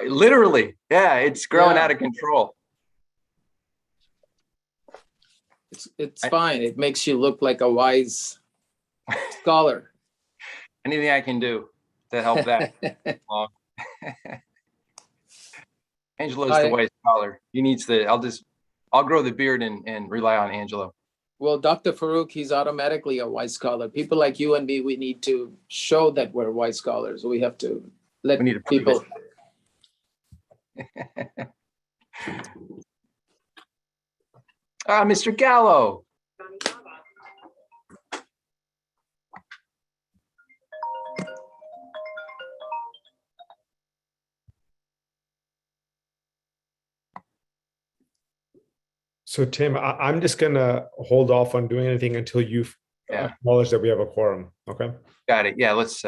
Literally, yeah, it's growing out of control. It's fine. It makes you look like a wise scholar. Anything I can do to help that. Angelo's the wise scholar. He needs the. I'll grow the beard and rely on Angelo. Well, Dr. Farouk, he's automatically a wise scholar. People like you and me, we need to show that we're wise scholars. We have to let people. Mr. Gallo. So Tim, I'm just gonna hold off on doing anything until you've acknowledged that we have a quorum. Okay. Got it. Yeah. Let's.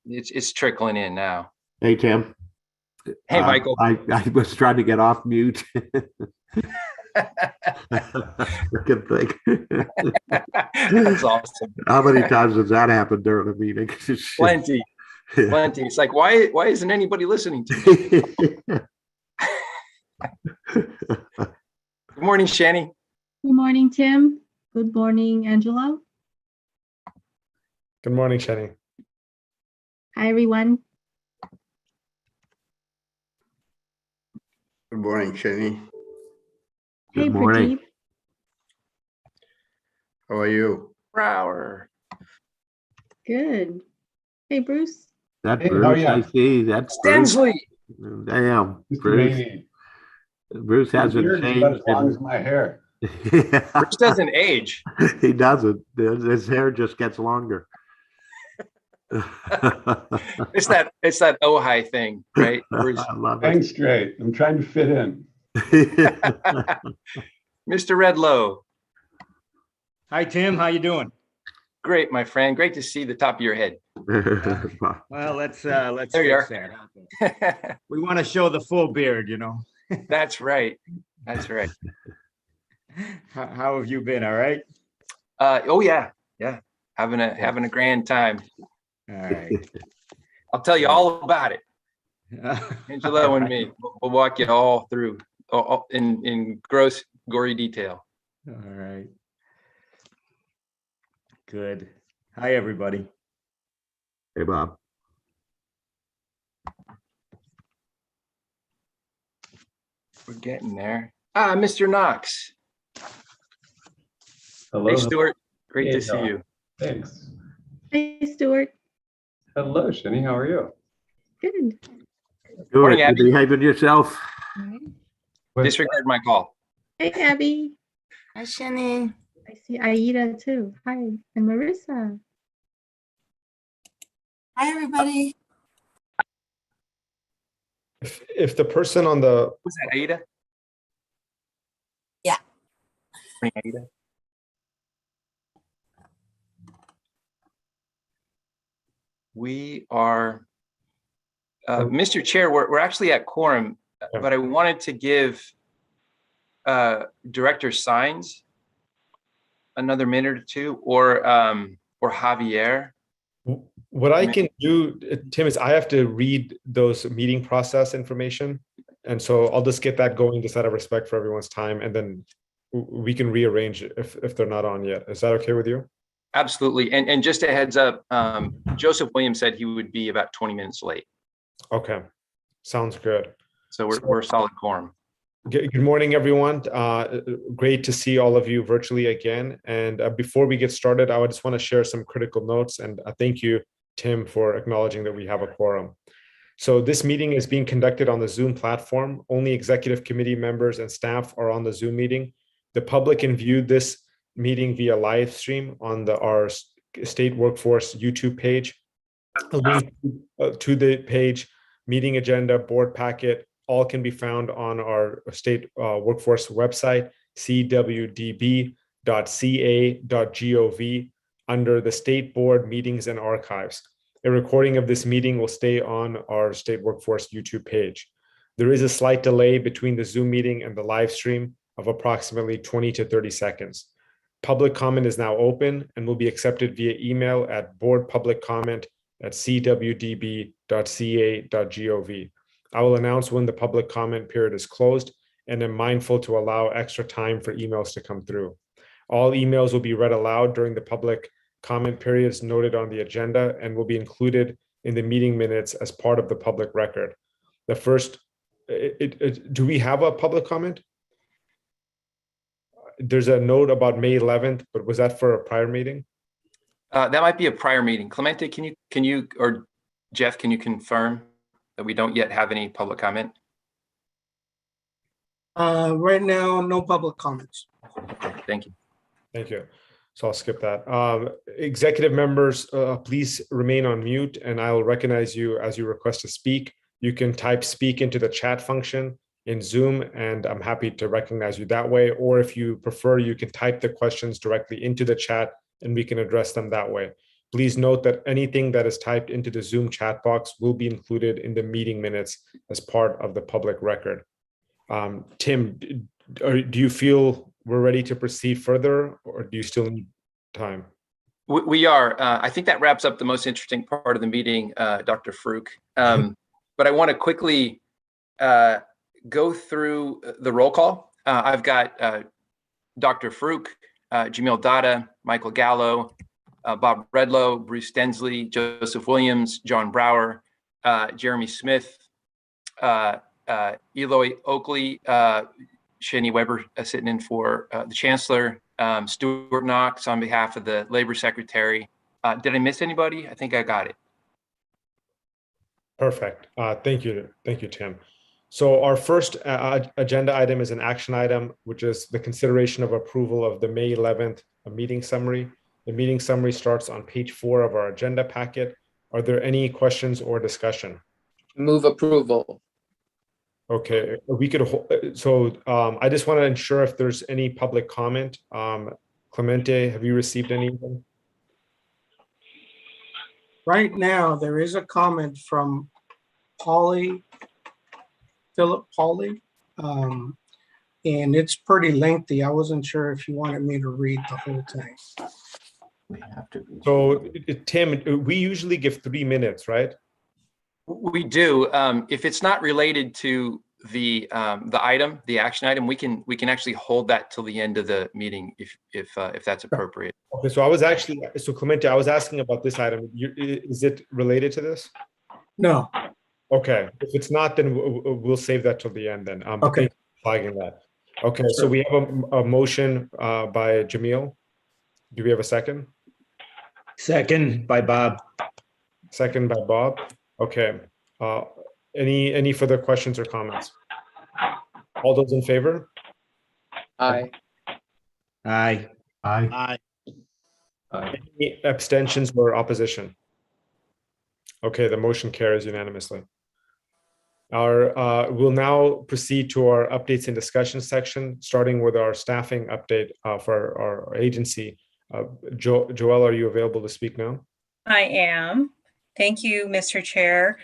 It's trickling in now. Hey Tim. Hey Michael. I was trying to get off mute. Good thing. That's awesome. How many times has that happened during a meeting? Plenty. It's like why isn't anybody listening to me? Good morning, Shani. Good morning, Tim. Good morning, Angelo. Good morning, Shani. Hi, everyone. Good morning, Shani. Hey, Good morning. Pradeep. How are you? Brower. Good. Hey, Bruce. That Hey, Bruce, how are ya? I see. That's Bruce. Stensley. Damn, Mr. Bruce. Beatty. Bruce hasn't Your beard is changed. about as long as my hair. Bruce doesn't age. He doesn't. His hair just gets longer. It's that Ojai thing, right? Bruce. I love Hang straight. I'm trying to fit in. it. Mr. Redlow. Hi, Tim. How you doing? Great, my friend. Great to see the top of your head. Well, let's There you fix that. We want to show the full beard, you know. That's right. That's right. How have you been? All right. Oh yeah, having a grand time. All right. I'll tell you all about it. Angelo and me, we'll walk you all through in gross, gory detail. All right. Good. Hi, everybody. Hey, Bob. We're getting there. Mr. Knox. Hello. Hey, Stuart. Great Hey, to see Doc. you. Thanks. Hey, Stuart. Hello, Shani. How are you? Good. Morning, Good. Abby. You behaving yourself? Disregard my call. Hey, Abby. Hi, Shani. I see Aida too. Hi. And Marissa. Hi, everybody. If the person on the Was that Aida? Yeah. Morning, Aida. We are, Mr. Chair, we're actually at quorum, but I wanted to give Director Sines another minute or two, or Javier. what I can do, Tim, is I have to read those meeting process information, and so I'll just get that going just out of respect for everyone's time, and then we can rearrange it if they're not on yet. Is that okay with you? Absolutely. And just a heads up, Joseph Williams said he would be about 20 minutes late. Okay, sounds good. So we're solid quorum. Good morning, everyone. Great to see all of you virtually again. And before we get started, I just want to share some critical notes. And thank you, Tim, for acknowledging that we have a quorum. So this meeting is being conducted on the Zoom platform. Only executive committee members and staff are on the Zoom meeting. The public can view this meeting via live stream on our State Workforce YouTube page. A link to the page, meeting agenda, board packet, all can be found on our State Workforce website, cwdb.ca.gov, under the State Board Meetings and Archives. A recording of this meeting will stay on our State Workforce YouTube page. There is a slight delay between the Zoom meeting and the live stream of approximately 20 to 30 seconds. Public comment is now open and will be accepted via email at boardpubliccomment at cwdb.ca.gov. I will announce when the public comment period is closed, and am mindful to allow extra time for emails to come through. All emails will be read aloud during the public comment periods noted on the agenda and will be included in the meeting minutes as part of the public record. The first, do we have a public comment? There's a note about May 11th, but was that for a prior meeting? That might be a prior meeting. Clemente, can you, or Jeff, can you confirm that we don't yet have any public comment? Right now, no public comments. Okay, thank you. Thank you. So I'll skip that. Executive members, please remain on mute, and I will recognize you as you request to speak. You can type speak into the chat function in Zoom, and I'm happy to recognize you that way. Or if you prefer, you can type the questions directly into the chat and we can address them that way. Please note that anything that is typed into the Zoom chat box will be included in the meeting minutes as part of the public record. Tim, do you feel we're ready to proceed further, or do you still need time? We are. I think that wraps up the most interesting part of the meeting, Dr. Farouk. But I want to quickly go through the roll call. I've got Dr. Farouk, Jamil Dada, Michael Gallo, Bob Redlow, Bruce Densley, Joseph Williams, John Brower, Jeremy Smith, Eloy Oakley, Shani Weber sitting in for the Chancellor, Stuart Knox on behalf of the Labor Secretary. Did I miss anybody? I think I got it. Perfect. Thank you, Tim. So our first agenda item is an action item, which is the consideration of approval of the May 11th meeting summary. The meeting summary starts on page 4 of our agenda packet. Are there any questions or discussion? Move approval. Okay, we could, so I just want to ensure if there's any public comment. Clemente, have you received anything? Right now, there is a comment from Philip Pauly, and it's pretty lengthy. I wasn't sure if you wanted me to read the whole thing. So, Tim, we usually give 3 minutes, right? We do. If it's not related to the item, the action item, we can actually hold that till the end of the meeting if that's appropriate. Okay, so Clemente, I was asking about this item. Is it related to this? No. Okay, if it's not, then we'll save that till the end then. Okay. Thank you for flagging that. Okay, Sure. so we have a motion by Jamil. Do we have a second? Second by Bob. Second by Bob. Okay. Any further questions or comments? All those in favor? Aye. Aye. Aye. Any abstentions or opposition? Okay, the motion carries unanimously. We'll now proceed to our updates and discussion section, starting with our staffing update for our agency. Joelle, are you available to speak now? I am. Thank you, Mr. Chair.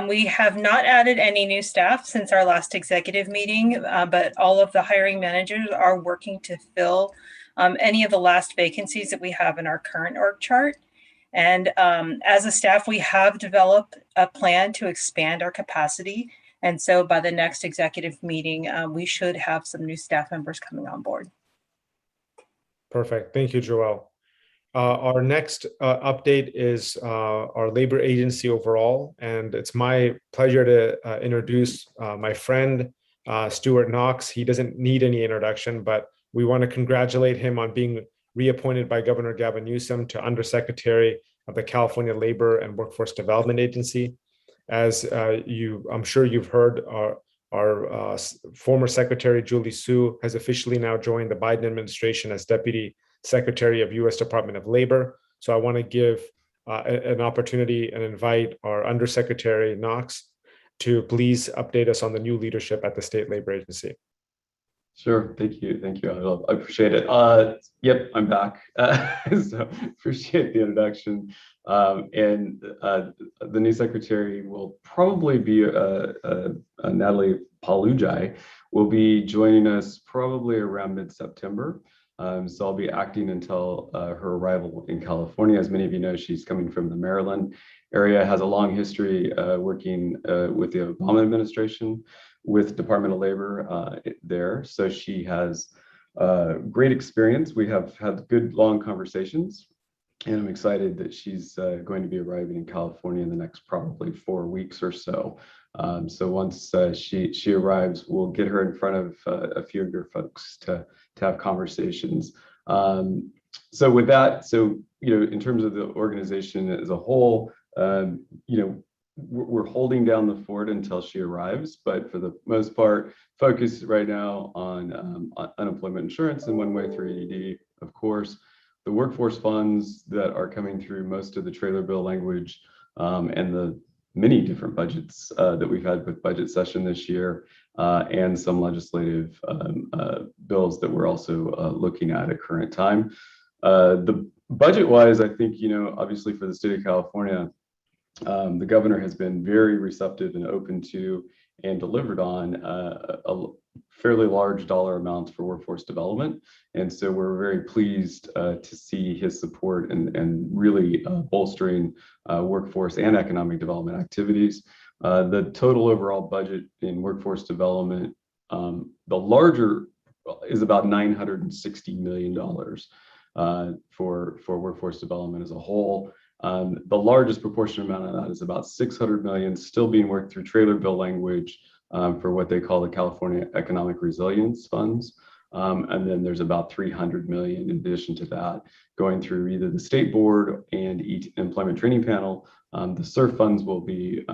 We have not added any new staff since our last executive meeting, but all of the hiring managers are working to fill any of the last vacancies that we have in our current org chart. And as a staff, we have developed a plan to expand our capacity. And so by the next executive meeting, we should have some new staff members coming on board. Perfect. Thank you, Joelle. Our next update is our labor agency overall, and it's my pleasure to introduce my friend, Stuart Knox. He doesn't need any introduction, but we want to congratulate him on being reappointed by Governor Gavin Newsom to Undersecretary of the California Labor and Workforce Development Agency. As I'm sure you've heard, our former Secretary Julie Su has officially now joined the Biden administration as Deputy Secretary of U.S. Department of Labor. So I want to give an opportunity and invite our Undersecretary Knox to please update us on the new leadership at the State Labor Agency. Sure. Thank you. I appreciate it. Yep, I'm back. So appreciate the introduction. And the new secretary will probably be Natalie Palujai, will be joining us probably around mid-September. So I'll be acting until her arrival in California. As many of you know, she's coming from the Maryland area, has a long history working with the Obama administration, with Department of Labor there. So she has great experience. We have had good long conversations, and I'm excited that she's going to be arriving in California in the next probably 4 weeks or so. So once she arrives, we'll get her in front of a few of your folks to have conversations. So with that, in terms of the organization as a whole, we're holding down the fort until she arrives, but for the most part, focus right now on unemployment insurance and one-way through EDD, of course. The workforce funds that are coming through most of the trailer bill language and the many different budgets that we've had with budget session this year, and some legislative bills that we're also looking at current time. The budget-wise, I think, obviously for the state of California, the governor has been very receptive and open to and delivered on a fairly large dollar amounts for workforce development. And so we're very pleased to see his support and really bolstering workforce and economic development activities. The total overall budget in workforce development, the larger is about $960 million for workforce development as a whole. The largest proportion amount of that is about $600 million still being worked through trailer bill language for what they call the California Economic Resilience Funds. And then there's about $300 million in addition to that going through either the state board and employment training panel. The SURF funds will be,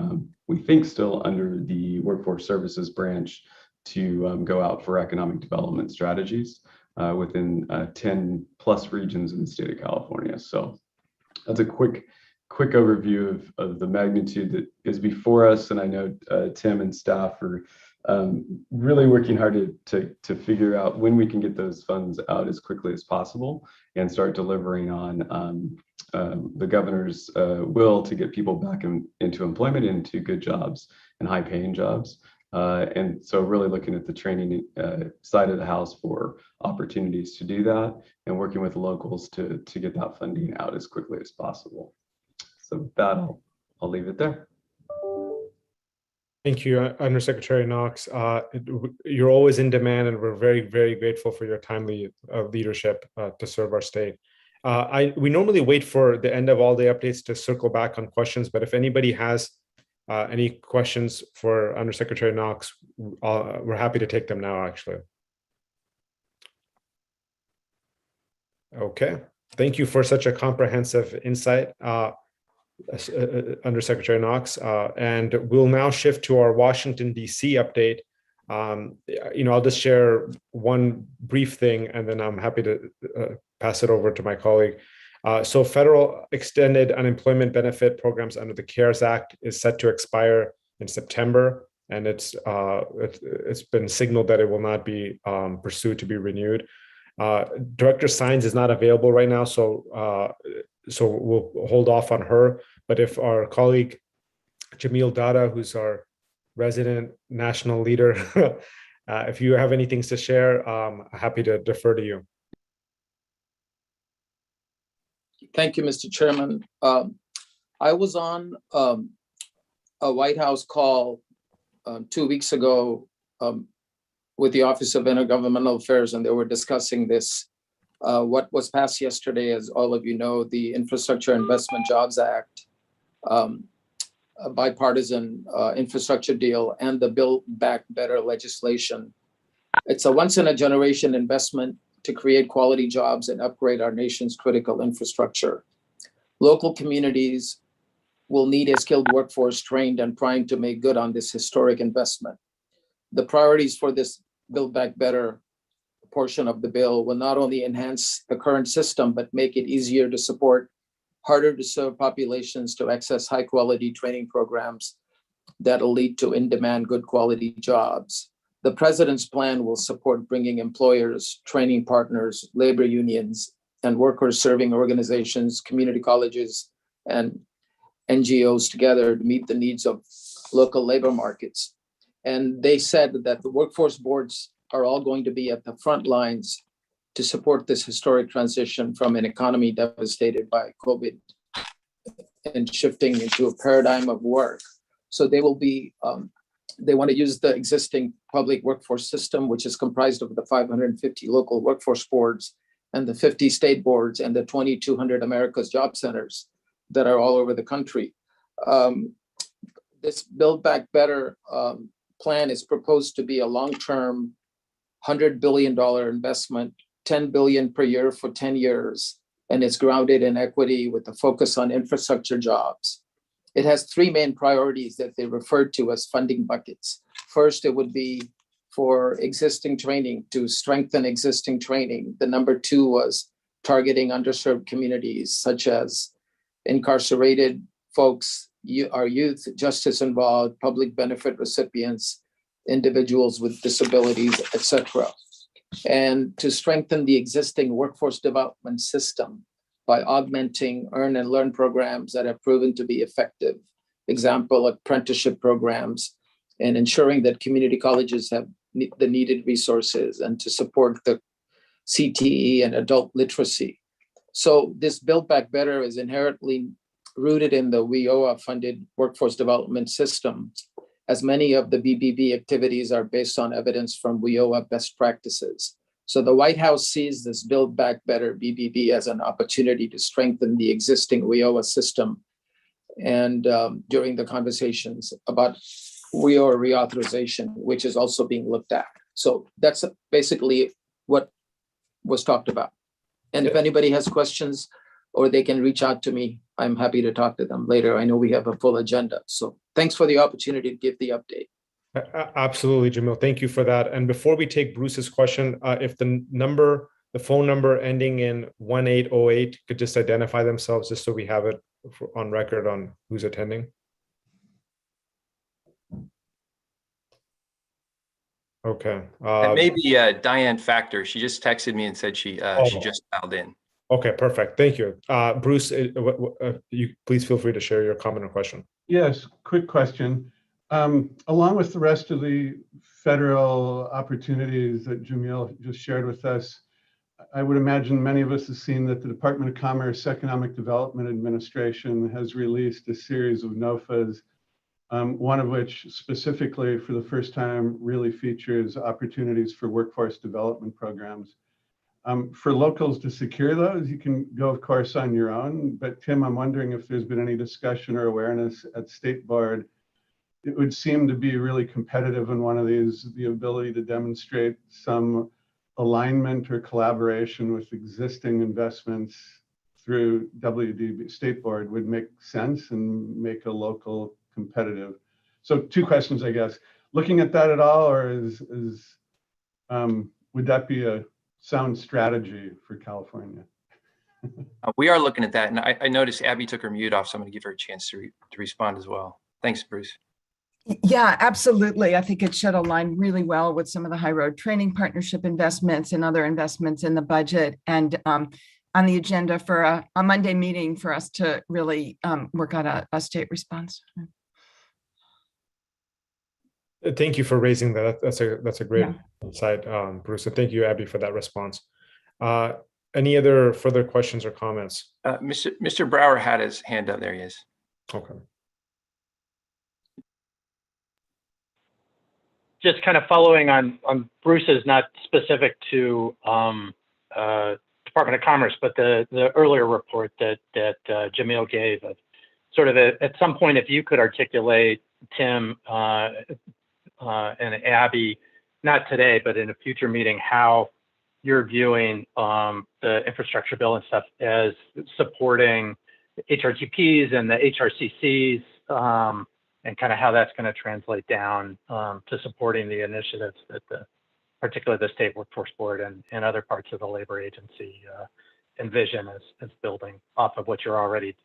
we think, still under the workforce services branch to go out for economic development strategies within 10 plus regions in the state of California. So that's a quick overview of the magnitude that is before us. And I know Tim and staff are really working hard to figure out when we can get those funds out as quickly as possible and start delivering on the governor's will to get people back into employment, into good jobs and high paying jobs. And so really looking at the training side of the house for opportunities to do that and working with locals to get that funding out as quickly as possible. So with that, I'll leave it there. Thank you, Undersecretary Knox. You're always in demand, and we're very, very grateful for your timely leadership to serve our state. We normally wait for the end of all the updates to circle back on questions, but if anybody has any questions for Undersecretary Knox, we're happy to take them now, actually. Okay, thank you for such a comprehensive insight, Undersecretary Knox. And we'll now shift to our Washington, D.C. update. I'll just share one brief thing, and then I'm happy to pass it over to my colleague. So federal extended unemployment benefit programs under the CARES Act is set to expire in September, and it's been signaled that it will not be pursued to be renewed. Director Sines is not available right now, so we'll hold off on her. But if our colleague Jamil Dada, who's our resident national leader, if you have anything to share, I'm happy to defer to you. Thank you, Mr. Chairman. I was on a White House call 2 weeks ago with the Office of Intergovernmental Affairs, and they were discussing this. What was passed yesterday, as all of you know, the Infrastructure Investment Jobs Act, a bipartisan infrastructure deal, and the Build Back Better legislation. It's a once-in-a-generation investment to create quality jobs and upgrade our nation's critical infrastructure. Local communities will need a skilled workforce trained and primed to make good on this historic investment. The priorities for this Build Back Better portion of the bill will not only enhance the current system, but make it easier to support harder to serve populations to access high quality training programs that'll lead to in-demand, good quality jobs. The president's plan will support bringing employers, training partners, labor unions, and workers serving organizations, community colleges, and NGOs together to meet the needs of local labor markets. And they said that the workforce boards are all going to be at the front lines to support this historic transition from an economy devastated by COVID and shifting into a paradigm of work. So they will be, they want to use the existing public workforce system, which is comprised of the 550 local workforce boards and the 50 state boards and the 2,200 America's Job Centers that are all over the country. This Build Back Better plan is proposed to be a long-term $100 billion investment, 10 billion per year for 10 years, and it's grounded in equity with a focus on infrastructure jobs. It has three main priorities that they referred to as funding buckets. First, it would be for existing training, to strengthen existing training. The number two was targeting underserved communities such as incarcerated folks, our youth, justice involved, public benefit recipients, individuals with disabilities, etc. And to strengthen the existing workforce development system by augmenting earn and learn programs that have proven to be effective. Example, apprenticeship programs, and ensuring that community colleges have the needed resources, and to support the CTE and adult literacy. So this Build Back Better is inherently rooted in the WIOA funded workforce development system, as many of the BBB activities are based on evidence from WIOA best practices. So the White House sees this Build Back Better BBB as an opportunity to strengthen the existing WIOA system. And during the conversations about WIOA reauthorization, which is also being looked at. So that's basically what was talked about. And if anybody has questions, or they can reach out to me, I'm happy to talk to them later. I know we have a full agenda. So thanks for the opportunity to give the update. Absolutely, Jamil. Thank you for that. And before we take Bruce's question, if the phone number ending in 1808 could just identify themselves, just so we have it on record on who's attending. Okay. It may be Diane Factor. She just texted me and said she just dialed in. Okay, perfect. Thank you. Bruce, you please feel free to share your comment or question. Yes, quick question. Along with the rest of the federal opportunities that Jamil just shared with us, I would imagine many of us have seen that the Department of Commerce Economic Development Administration has released a series of NOFAs, one of which specifically for the first time really features opportunities for workforce development programs. For locals to secure those, you can go, of course, on your own. But Tim, I'm wondering if there's been any discussion or awareness at State Board. It would seem to be really competitive in one of these, the ability to demonstrate some alignment or collaboration with existing investments through WDB State Board would make sense and make a local competitive. So two questions, I guess. Looking at that at all, or would that be a sound strategy for California? We are looking at that, and I noticed Abby took her mute off, so I'm going to give her a chance to respond as well. Thanks, Bruce. Yeah, absolutely. I think it should align really well with some of the high road training partnership investments and other investments in the budget, and on the agenda for a Monday meeting for us to really work on a state response. Thank you for raising that. That's a great insight, Bruce. And thank you, Abby, for that response. Any other further questions or comments? Mr. Brower had his hand up. There he is. Okay. Just kind of following on Bruce's, not specific to Department of Commerce, but the earlier report that Jamil gave. Sort of at some point, if you could articulate, Tim and Abby, not today, but in a future meeting, how you're viewing the infrastructure bill and stuff as supporting HRTPs and the HRCCs, and kind of how that's going to translate down to supporting the initiatives that particularly the State Workforce Board and other parts of the labor agency envision as building off of what we're already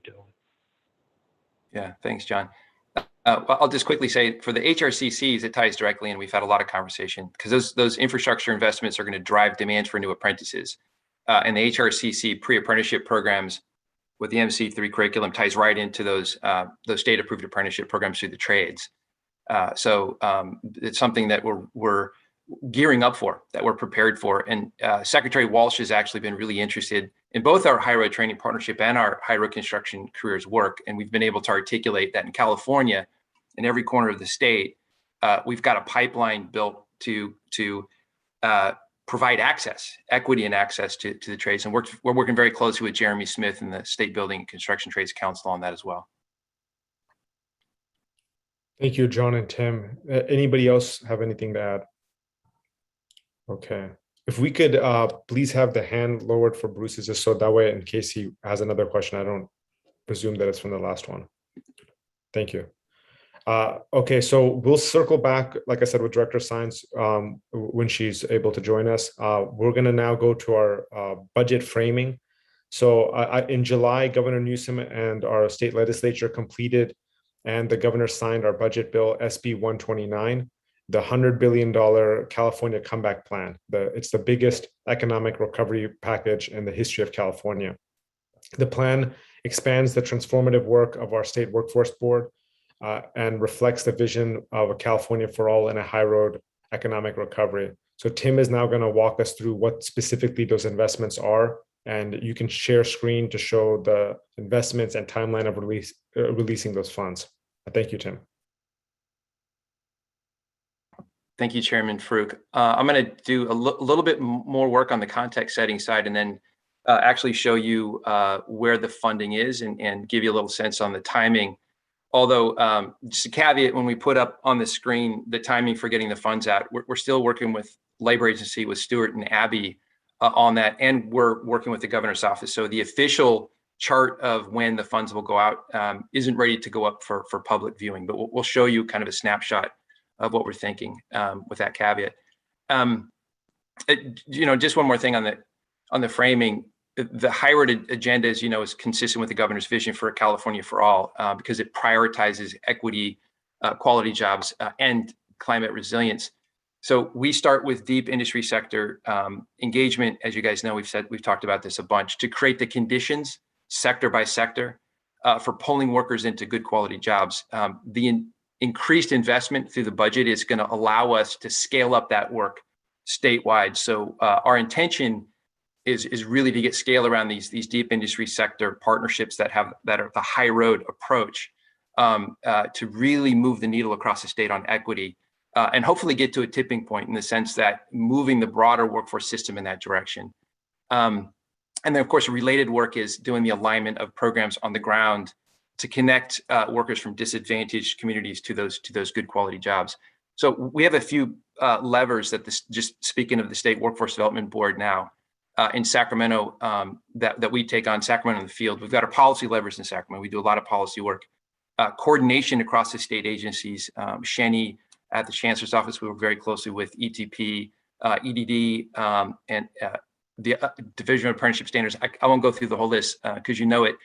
doing. Yeah, thanks, John. I'll just quickly say for the HRCCs, it ties directly in. We've had a lot of conversation because those infrastructure investments are going to drive demand for new apprentices. And the HRCC pre-apprenticeship programs with the MC3 curriculum ties right into those state-approved apprenticeship programs through the trades. So it's something that we're gearing up for, that we're prepared for. And Secretary Walsh has actually been really interested in both our high road training partnership and our high road construction careers work. And we've been able to articulate that in California, in every corner of the state, we've got a pipeline built to provide access, equity and access to the trades. And we're working very closely with Jeremy Smith and the State Building and Construction Trades Council on that as well. Thank you, John and Tim. Anybody else have anything to add? Okay. If we could please have the hand lowered for Bruce's, just so that way, in case he has another question, I don't presume that it's from the last one. Thank you. Okay, so we'll circle back, like I said, with Director Science when she's able to join us. We're going to now go to our budget framing. So in July, Governor Newsom and our state legislature completed, and the governor signed our budget bill, SB 129, the $100 billion California Comeback Plan. It's the biggest economic recovery package in the history of California. The plan expands the transformative work of our state workforce board and reflects the vision of a California for all and a high road economic recovery. So Tim is now going to walk us through what specifically those investments are, and you can share screen to show the investments and timeline of releasing those funds. Thank you, Tim. Thank you, Chairman Farouk. I'm going to do a little bit more work on the context setting side, and then actually show you where the funding is and give you a little sense on the timing. Although, just a caveat, when we put up on the screen the timing for getting the funds out, we're still working with Labor Agency, with Stuart and Abby on that, and we're working with the governor's office. So the official chart of when the funds will go out isn't ready to go up for public viewing, but we'll show you kind of a snapshot of what we're thinking with that caveat. Just one more thing on the framing. The high road agenda, as you know, is consistent with the governor's vision for a California for all, because it prioritizes equity, quality jobs, and climate resilience. So we start with deep industry sector engagement. As you guys know, we've talked about this a bunch, to create the conditions sector by sector for pulling workers into good quality jobs. The increased investment through the budget is going to allow us to scale up that work statewide. So our intention is really to get scale around these deep industry sector partnerships that are the high road approach to really move the needle across the state on equity and hopefully get to a tipping point in the sense that moving the broader workforce system in that direction. And then of course, related work is doing the alignment of programs on the ground to connect workers from disadvantaged communities to those good quality jobs. So we have a few levers that just speaking of the State Workforce Development Board now, in Sacramento that we take on Sacramento in the field. We've got our policy levers in Sacramento. We do a lot of policy work. Coordination across the state agencies. Shenny at the Chancellor's Office, we work very closely with ETP, EDD, and the Division of Apprenticeship Standards. I won't go through the whole list because you know it.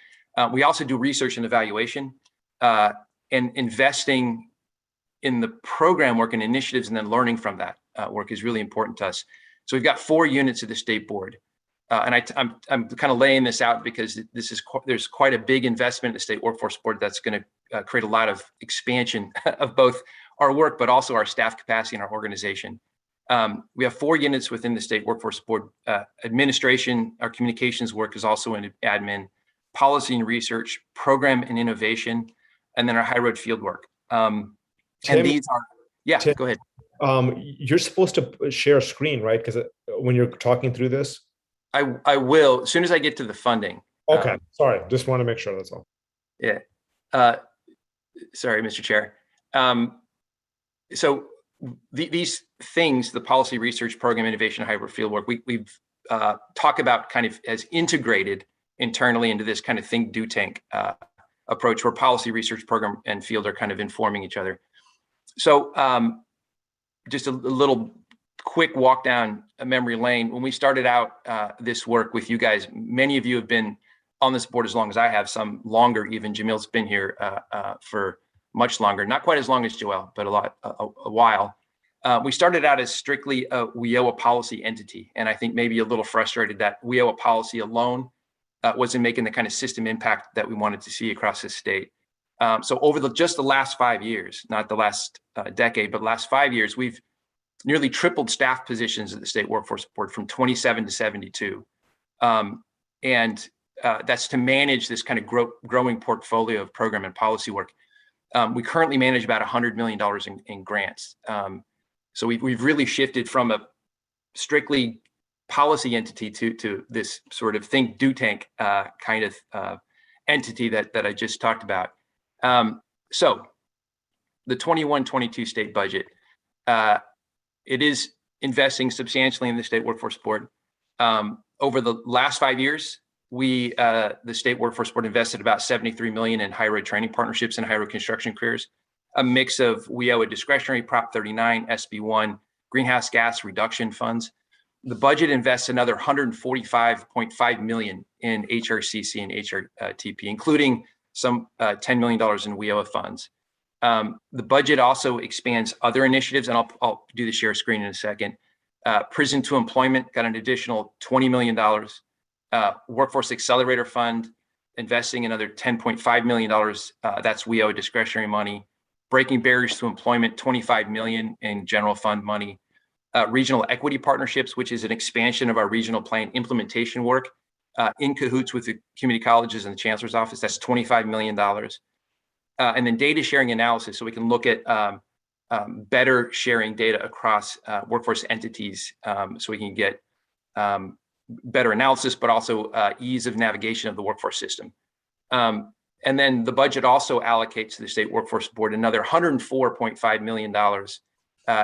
We also do research and evaluation and investing in the program work and initiatives, and then learning from that work is really important to us. So we've got 4 units of the state board. And I'm kind of laying this out because there's quite a big investment in the state workforce board that's going to create a lot of expansion of both our work, but also our staff capacity and our organization. We have 4 units within the state workforce board. Administration, our communications work is also in admin, policy and research, program and innovation, and then our high road field work. Tim, and these are, yeah, Tim, go ahead. You're supposed to share a screen, right? Because when you're talking through this. I will, as soon as I get to the funding. Okay, sorry, just want to make sure, that's all. Yeah, sorry, Mr. Chair. So these things, the policy, research, program, innovation, high road field work, we've talked about kind of as integrated internally into this kind of think, do, tank approach where policy, research, program, and field are kind of informing each other. So just a little quick walk down a memory lane. When we started out this work with you guys, many of you have been on this board as long as I have, some longer even. Jamil's been here for much longer, not quite as long as Joelle, but a while. We started out as strictly a WIOA policy entity. And I think maybe a little frustrated that WIOA policy alone wasn't making the kind of system impact that we wanted to see across the state. So over just the last 5 years, not the last decade, but last 5 years, we've nearly tripled staff positions at the State Workforce Board from 27 to 72. That's to manage this kind of growing portfolio of program and policy work. We currently manage about $100 million in grants. So we've really shifted from a strictly policy entity to this sort of think, do, tank kind of entity that I just talked about. So the 21-22 state budget, it is investing substantially in the State Workforce Board. Over the last 5 years, the State Workforce Board invested about $73 million in higher ed training partnerships and higher ed construction careers, a mix of WIOA discretionary, Prop 39, SB1, greenhouse gas reduction funds. The budget invests another $145.5 million in HRCC and HRTP, including some $10 million in WIOA funds. The budget also expands other initiatives, and I'll do the share screen in a second. Prison to Employment got an additional $20 million. Workforce Accelerator Fund investing another $10.5 million. That's WIOA discretionary money. Breaking Barriers to Employment, $25 million in general fund money. Regional Equity Partnerships, which is an expansion of our regional plan implementation work in cahoots with the community colleges and the Chancellor's Office. That's $25 million. And then data sharing analysis, so we can look at better sharing data across workforce entities, so we can get better analysis, but also ease of navigation of the workforce system. And then the budget also allocates to the State Workforce Board another $104.5 million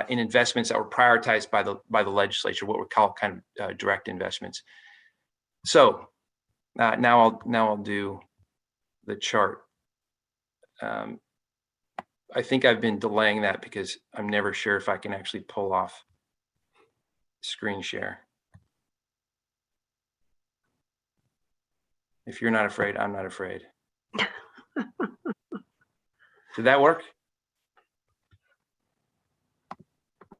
in investments that were prioritized by the legislature, what we call kind of direct investments. So now I'll do the chart. I think I've been delaying that because I'm never sure if I can actually pull off screen share. If you're not afraid, I'm not afraid. Did that work?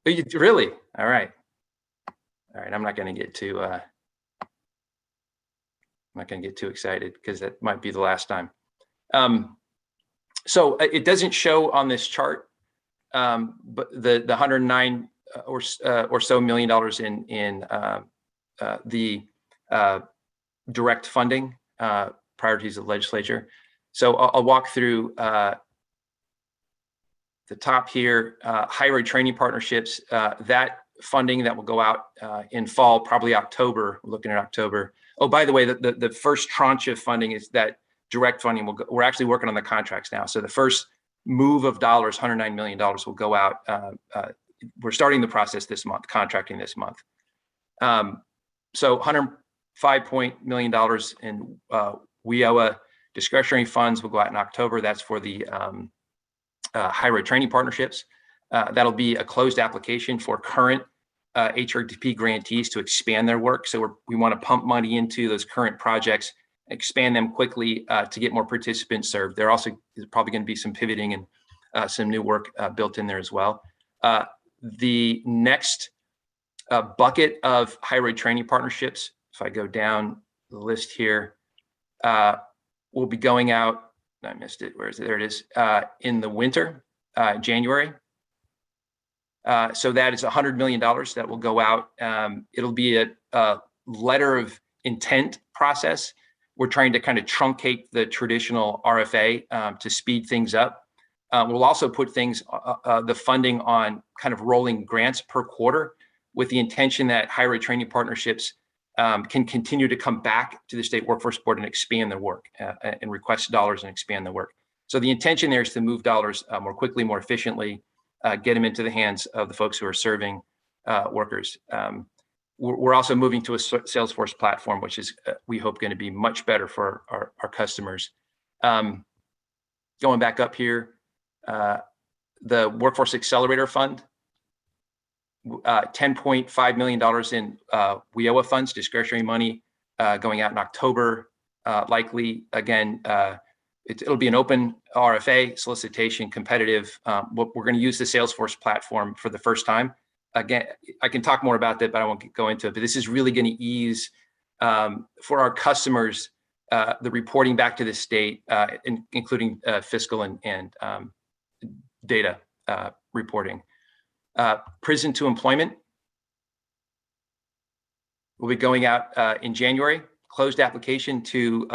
Really? All right. All right. I'm not going to get too. I'm not going to get too excited because that might be the last time. So it doesn't show on this chart, but the 109 or so million dollars in the direct funding priorities of the legislature. So I'll walk through the top here, higher ed training partnerships, that funding that will go out in fall, probably October, we're looking at October. Oh, by the way, the first tranche of funding is that direct funding will go, we're actually working on the contracts now. So the first move of dollars, $109 million will go out. We're starting the process this month, contracting this month. So $105 million in WIOA discretionary funds will go out in October. That's for the higher ed training partnerships. That'll be a closed application for current HRTP grantees to expand their work. So we want to pump money into those current projects, expand them quickly to get more participants served. There also is probably going to be some pivoting and some new work built in there as well. The next bucket of higher ed training partnerships, if I go down the list here, will be going out. I missed it. Where is it? There it is. In the winter, January. So that is $100 million that will go out. It'll be a letter of intent process. We're trying to kind of truncate the traditional RFA to speed things up. We'll also put the funding on kind of rolling grants per quarter with the intention that higher ed training partnerships can continue to come back to the State Workforce Board and expand their work and request dollars and expand their work. So the intention there is to move dollars more quickly, more efficiently, get them into the hands of the folks who are serving workers. We're also moving to a Salesforce platform, which is, we hope, going to be much better for our customers. Going back up here, the Workforce Accelerator Fund, $10.5 million in WIOA funds, discretionary money, going out in October. Likely, again, it'll be an open RFA solicitation, competitive. We're going to use the Salesforce platform for the first time. Again, I can talk more about that, but I won't go into it. But this is really going to ease for our customers the reporting back to the state, including fiscal and data reporting. Prison to employment will be going out in January. Closed application to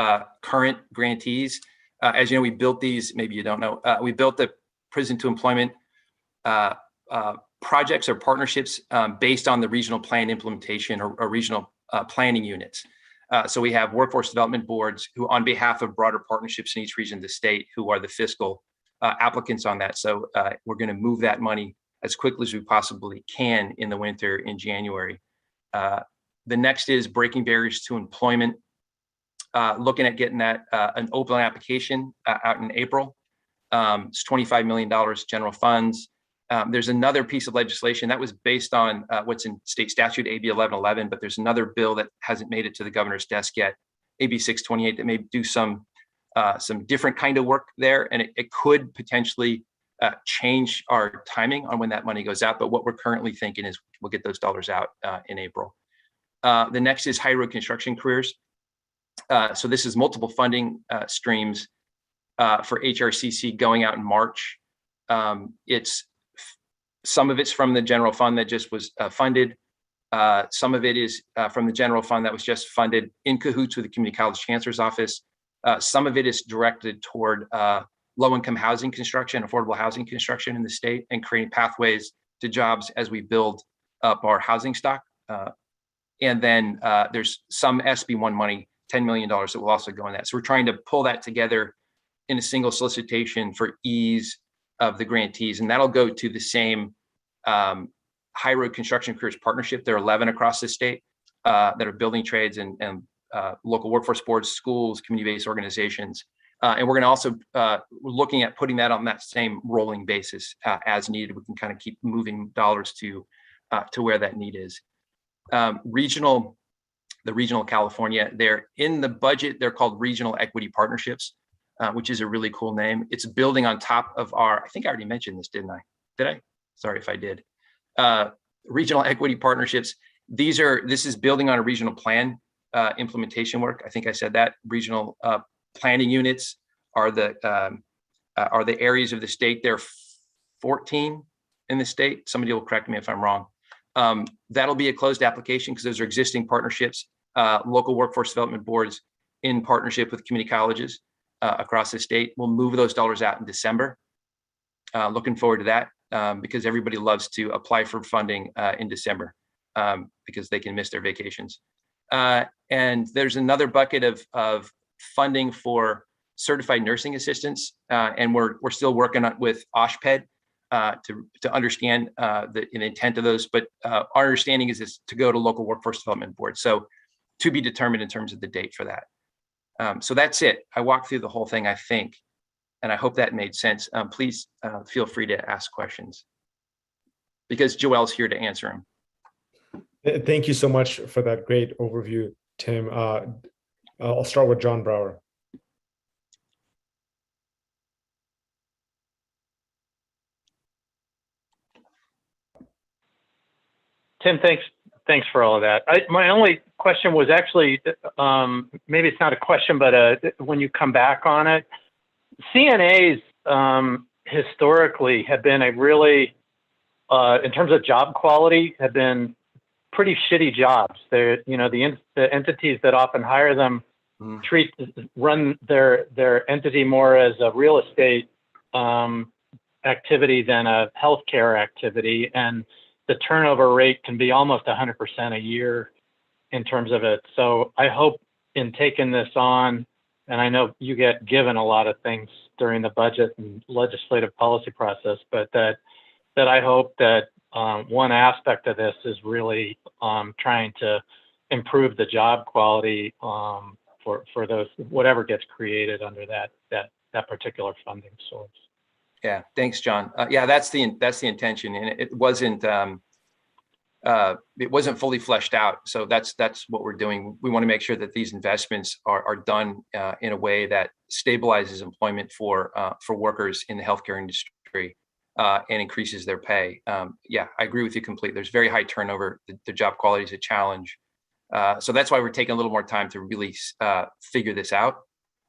current grantees. As you know, we built these, maybe you don't know, we built the prison to employment projects or partnerships based on the regional plan implementation or regional planning units. So we have workforce development boards who, on behalf of broader partnerships in each region of the state, who are the fiscal applicants on that. So we're going to move that money as quickly as we possibly can in the winter in January. The next is breaking barriers to employment, looking at getting that an open application out in April. It's $25 million general funds. There's another piece of legislation that was based on what's in state statute, AB 1111, but there's another bill that hasn't made it to the governor's desk yet, AB 628, that may do some different kind of work there, and it could potentially change our timing on when that money goes out. But what we're currently thinking is we'll get those dollars out in April. The next is high road construction careers. So this is multiple funding streams for HRCC going out in March. Some of it's from the general fund that just was funded. Some of it is from the general fund that was just funded in cahoots with the Community College Chancellor's Office. Some of it is directed toward low-income housing construction, affordable housing construction in the state, and creating pathways to jobs as we build up our housing stock. And then there's some SB1 money, $10 million, that will also go in that. So we're trying to pull that together in a single solicitation for ease of the grantees, and that'll go to the same high road construction careers partnership. There are 11 across the state that are building trades and local workforce boards, schools, community-based organizations. And we're going to also, we're looking at putting that on that same rolling basis as needed. We can kind of keep moving dollars to where that need is. The regional California, they're in the budget, they're called regional equity partnerships, which is a really cool name. It's building on top of our, I think I already mentioned this, didn't I? Did I? Sorry if I did. Regional equity partnerships. This is building on a regional plan implementation work. I think I said that. Regional planning units are the areas of the state. There are 14 in the state. Somebody will correct me if I'm wrong. That'll be a closed application because those are existing partnerships, local workforce development boards in partnership with community colleges across the state. We'll move those dollars out in December. Looking forward to that because everybody loves to apply for funding in December because they can miss their vacations. And there's another bucket of funding for certified nursing assistants, and we're still working with OSHPD to understand the intent of those, but our understanding is to go to local workforce development board. So to be determined in terms of the date for that. So that's it. I walked through the whole thing, I think, and I hope that made sense. Please feel free to ask questions because Joelle's here to answer them. Thank you so much for that great overview, Tim. I'll start with John Brower. Tim, thanks for all of that. My only question was actually, maybe it's not a question, but when you come back on it, CNAs historically have been a really, in terms of job quality, have been pretty shitty jobs. They're, the entities that often hire them run their entity more as a real estate activity than a healthcare activity, and the turnover rate can be almost 100% a year in terms of it. So I hope in taking this on, and I know you get given a lot of things during the budget and legislative policy process, but that I hope that one aspect of this is really trying to improve the job quality for those, whatever gets created under that particular funding source. Yeah, thanks, John. Yeah, that's the intention, and it wasn't fully fleshed out. So that's what we're doing. We want to make sure that these investments are done in a way that stabilizes employment for workers in the healthcare industry and increases their pay. Yeah, I agree with you completely. There's very high turnover. The job quality is a challenge. So that's why we're taking a little more time to really figure this out.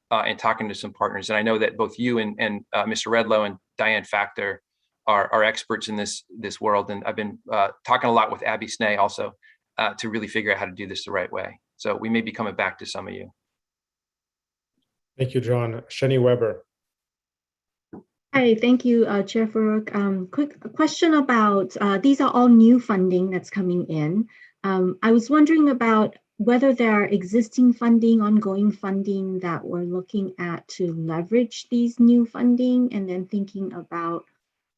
And talking to some partners. And I know that both you and Mr. Redlow and Diane Factor are experts in this world, and I've been talking a lot with Abby Snay also to really figure out how to do this the right way. So we may be coming back to some of you. Thank you, John. Shani Weber. Hi, thank you, Chair Farouk. Quick question about, these are all new funding that's coming in. I was wondering about whether there are existing funding, ongoing funding that we're looking at to leverage these new funding, and then thinking about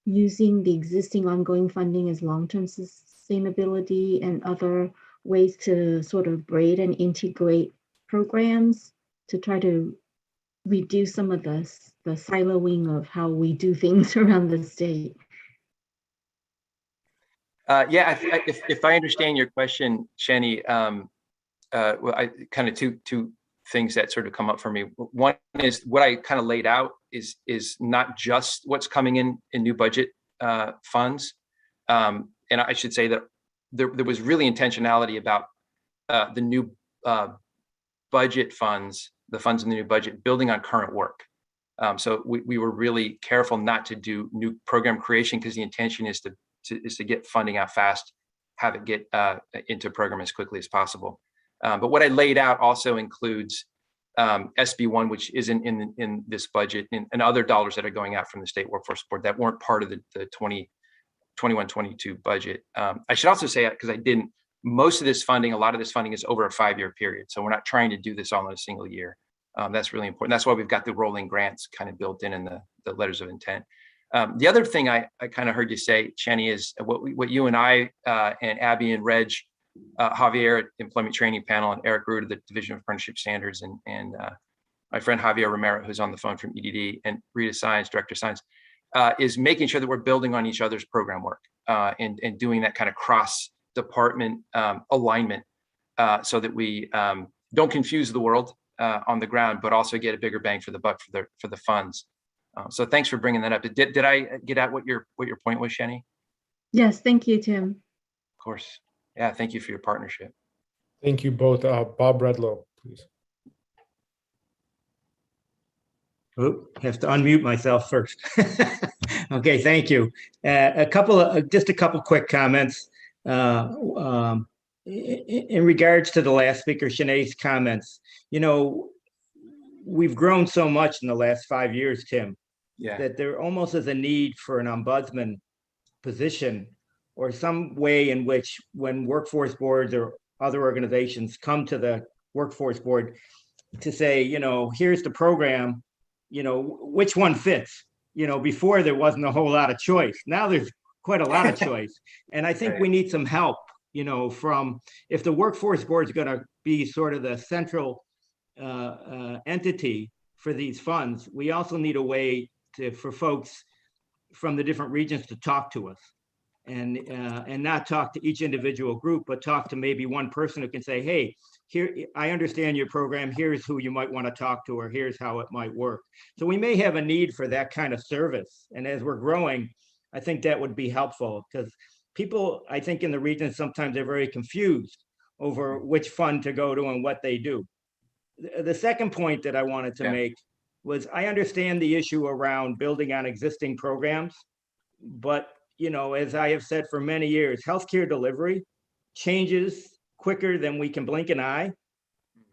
using the existing ongoing funding as long-term sustainability and other ways to sort of braid and integrate programs to try to reduce some of the siloing of how we do things around the state. Yeah, if I understand your question, Shani, well, I kind of two things that sort of come up for me. One is what I kind of laid out is not just what's coming in new budget funds, and I should say that there was really intentionality about the new budget funds, the funds in the new budget, building on current work. So we were really careful not to do new program creation, because the intention is to get funding out fast, have it get into program as quickly as possible. But what I laid out also includes SB1, which isn't in this budget, and other dollars that are going out from the State Workforce Board that weren't part of the 2021-22 budget. I should also say, because I didn't, most of this funding, a lot of this funding is over a 5-year period. So we're not trying to do this all in a single year. That's really important. That's why we've got the rolling grants kind of built in the letters of intent. The other thing I kind of heard you say, Shani, is what you and I and Abby and Reg, Javier at Employment Training Panel, and Eric Root of the Division of Apprenticeship Standards, and my friend Javier Romero, who's on the phone from EDD, and Rita Science, Director of Science, is making sure that we're building on each other's program work and doing that kind of cross-department alignment so that we don't confuse the world on the ground, but also get a bigger bang for the buck for the funds. So thanks for bringing that up. Did I get at what your point was, Shani? Yes, thank you, Tim. Of course. Yeah, thank you for your partnership. Thank you both. Bob Redlow, please. Oh, have to unmute myself first. Okay, thank you. Just a couple quick comments. In regards to the last speaker, Shanae's comments, we've grown so much in the last 5 years, Tim, that there almost is a need for an ombudsman position, or some way in which, when workforce boards or other organizations come to the workforce board to say, here's the program, which one fits? Before there wasn't a whole lot of choice. Now there's quite a lot of choice. And I think we need some help, from, if the workforce board is going to be sort of the central entity for these funds, we also need a way for folks from the different regions to talk to us, and not talk to each individual group, but talk to maybe one person who can say, hey, here, I understand your program, here's who you might want to talk to, or here's how it might work. So we may have a need for that kind of service. And as we're growing, I think that would be helpful, because people, I think in the region, sometimes they're very confused over which fund to go to and what they do. The second point that I wanted to make was, I understand the issue around building on existing programs, but as I have said for many years, healthcare delivery changes quicker than we can blink an eye.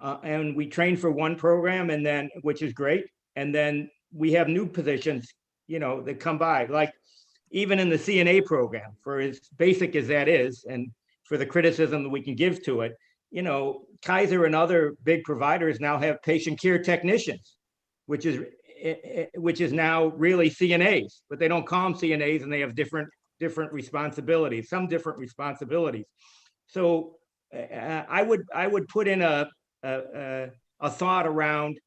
And we train for one program, and then, which is great. And then we have new positions, that come by, like even in the CNA program, for as basic as that is, and for the criticism that we can give to it, Kaiser and other big providers now have patient care technicians, which is now really CNAs, but they don't call them CNAs, and they have different responsibilities, some different responsibilities. So I would put in a thought around,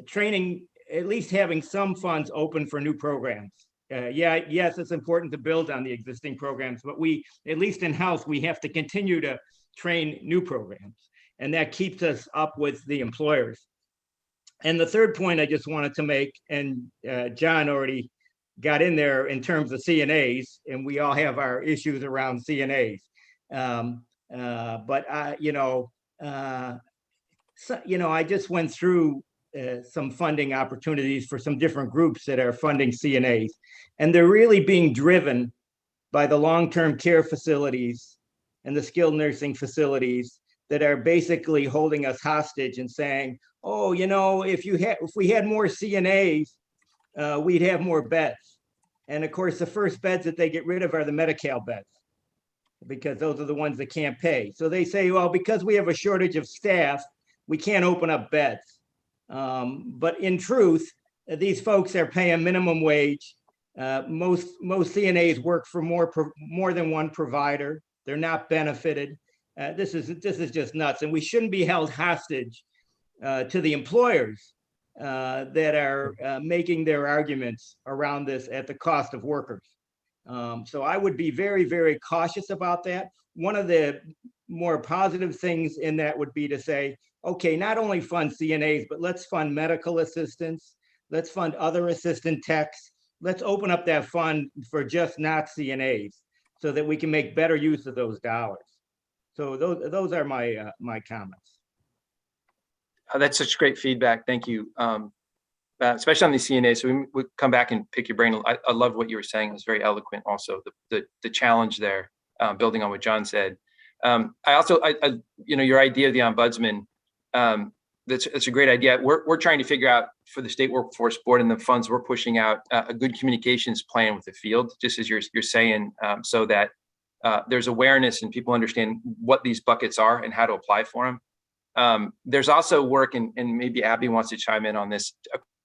training, at least having some funds open for new programs. Yes, it's important to build on the existing programs, but we, at least in health, we have to continue to train new programs, and that keeps us up with the employers. And the third point I just wanted to make, and John already got in there in terms of CNAs, and we all have our issues around CNAs. I just went through some funding opportunities for some different groups that are funding CNAs. And they're really being driven by the long-term care facilities and the skilled nursing facilities that are basically holding us hostage and saying, oh, you know, if we had more CNAs, we'd have more beds. And of course, the first beds that they get rid of are the Medi-Cal beds, because those are the ones that can't pay. So they say, well, because we have a shortage of staff, we can't open up beds. But in truth, these folks are paying minimum wage. Most CNAs work for more than one provider. They're not benefited. This is just nuts, and we shouldn't be held hostage to the employers that are making their arguments around this at the cost of workers. So I would be very, very cautious about that. One of the more positive things in that would be to say, okay, not only fund CNAs, but let's fund medical assistants, let's fund other assistant techs, let's open up that fund for just not CNAs so that we can make better use of those dollars. So those are my my comments. That's such great feedback. Thank you. Especially on the CNA. So we come back and pick your brain. I love what you were saying. It was very eloquent. Also, the challenge there, building on what John said. I you know, your idea of the ombudsman. That's a great idea. We're trying to figure out for the state workforce board and the funds we're pushing out a good communications plan with the field, just as you're saying, so that there's awareness and people understand what these buckets are and how to apply for them. There's also work, and maybe Abby wants to chime in on this,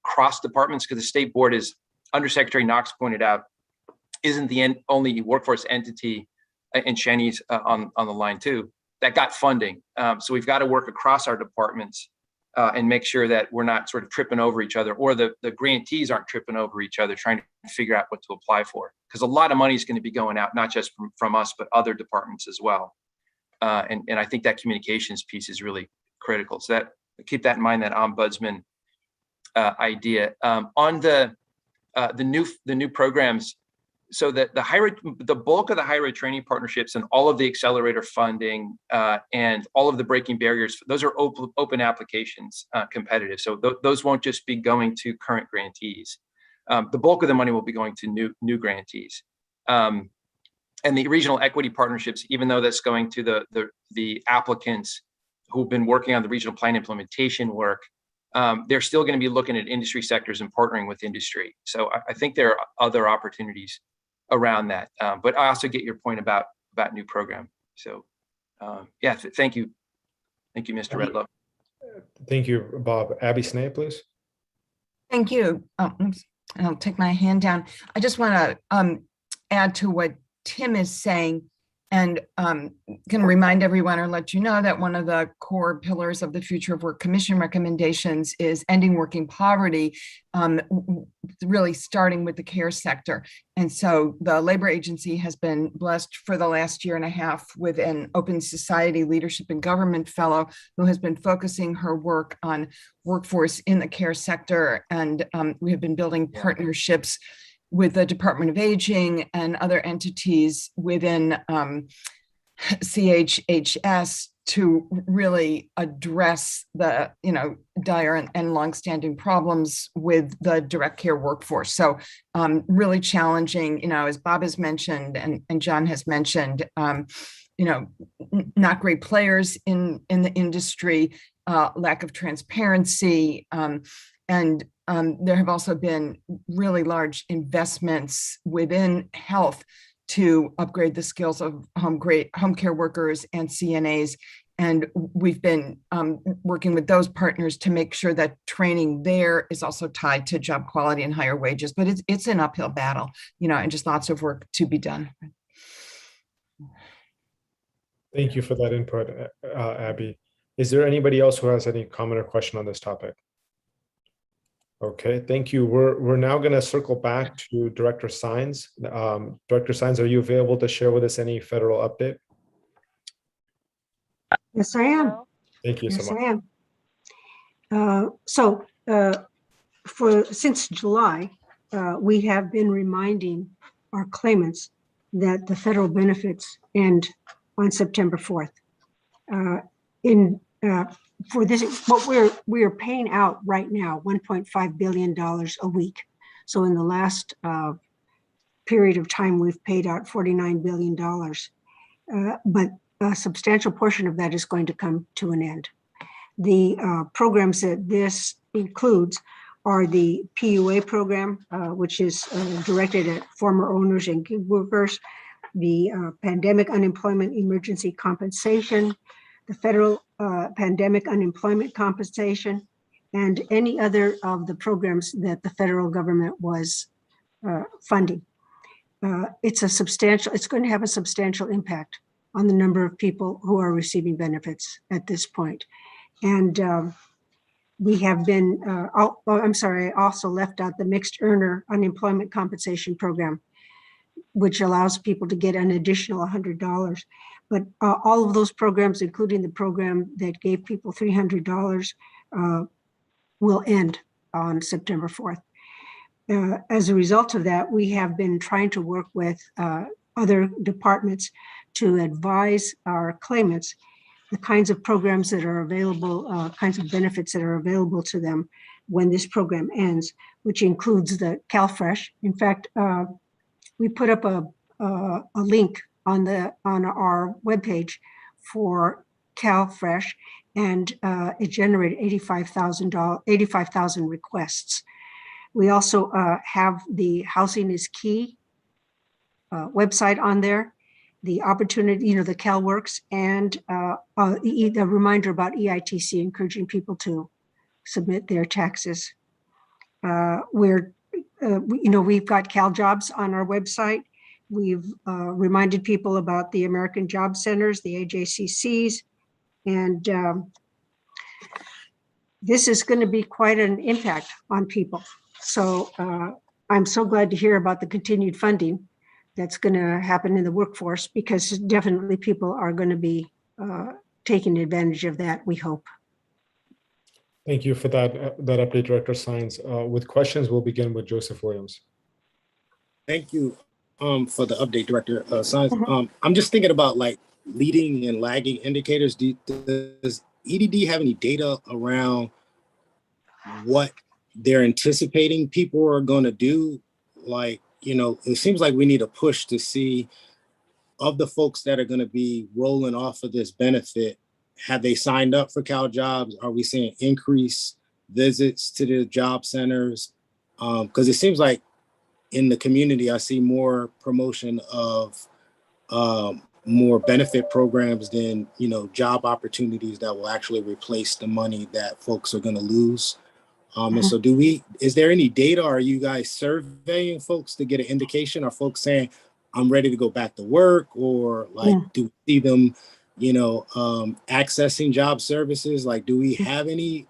across departments, because the state board, is Undersecretary Knox pointed out, isn't the only workforce entity, and Shenny's on the line too, that got funding. So we've got to work across our departments and make sure that we're not sort of tripping over each other, or the grantees aren't tripping over each other trying to figure out what to apply for. Because a lot of money is going to be going out, not just from us, but other departments as well. And I think that communications piece is really critical. So that, keep that in mind, that ombudsman idea. On the new programs, so that the bulk of the higher ed training partnerships and all of the accelerator funding and all of the breaking barriers, those are open applications, competitive. So those won't just be going to current grantees. The bulk of the money will be going to new grantees. And the regional equity partnerships, even though that's going to the applicants who've been working on the regional plan implementation work, they're still going to be looking at industry sectors and partnering with industry. So I think there are other opportunities around that. But I also get your point about new program. So yeah, thank you. Thank you, Mr. Redlow. Thank you, Bob. Abby Snay, please. Thank you. I'll take my hand down. I just want to add to what Tim is saying, and can remind everyone or let you know that one of the core pillars of the Future of Work Commission recommendations is ending working poverty, really starting with the care sector. And so the labor agency has been blessed for the last year and a half with an Open Society Leadership and Government Fellow who has been focusing her work on workforce in the care sector. And we have been building partnerships with the Department of Aging and other entities within CHHS to really address the dire and longstanding problems with the direct care workforce. So really challenging, as Bob has mentioned and John has mentioned, not great players in the industry, lack of transparency, and there have also been really large investments within health to upgrade the skills of home care workers and CNAs. And we've been working with those partners to make sure that training there is also tied to job quality and higher wages. But it's an uphill battle, and just lots of work to be done. Thank you for that input, Abby. Is there anybody else who has any comment or question on this topic? Okay, thank you. We're now going to circle back to Director Sines. Director Sines, are you available to share with us any federal update? Yes, I am. Thank you so much. Yes, I am. Since July, we have been reminding our claimants that the federal benefits end on September 4th. In for this, what we're paying out right now, $1.5 billion a week. So in the last period of time, we've paid out $49 billion. But a substantial portion of that is going to come to an end. The programs that this includes are the PUA program, which is directed at former owners and gig workers, the Pandemic Unemployment Emergency Compensation, the Federal Pandemic Unemployment Compensation, and any other of the programs that the federal government was funding. It's going to have a substantial impact on the number of people who are receiving benefits at this point. And we have been, I'm sorry, I also left out the Mixed Earner Unemployment Compensation Program, which allows people to get an additional $100. But all of those programs, including the program that gave people $300, will end on September 4th. As a result of that, we have been trying to work with other departments to advise our claimants the kinds of programs that are available, kinds of benefits that are available to them when this program ends, which includes the CalFresh. In fact, we put up a link on our webpage for CalFresh, and it generated 85,000 requests. We also have the Housing is Key website on there, the opportunity, the CalWorks, and the reminder about EITC, encouraging people to submit their taxes. We've got CalJobs on our website. We've reminded people about the American Job Centers, the AJCCs, and this is going to be quite an impact on people. So I'm so glad to hear about the continued funding that's going to happen in the workforce, because definitely people are going to be taking advantage of that, we hope. Thank you for that update, Director Sines. With questions, we'll begin with Joseph Williams. Thank you for the update, Director Sines. I'm just thinking about like leading and lagging indicators. Does EDD have any data around what they're anticipating people are going to do? Like, it seems like we need a push to see, of the folks that are going to be rolling off of this benefit, have they signed up for CalJobs? Are we seeing increased visits to the job centers? Because it seems like in the community, I see more promotion of more benefit programs than, job opportunities that will actually replace the money that folks are going to lose. And so is there any data? Are you guys surveying folks to get an indication? Are folks saying, I'm ready to go back to work? Or do we see them, accessing job services? Like, do we have any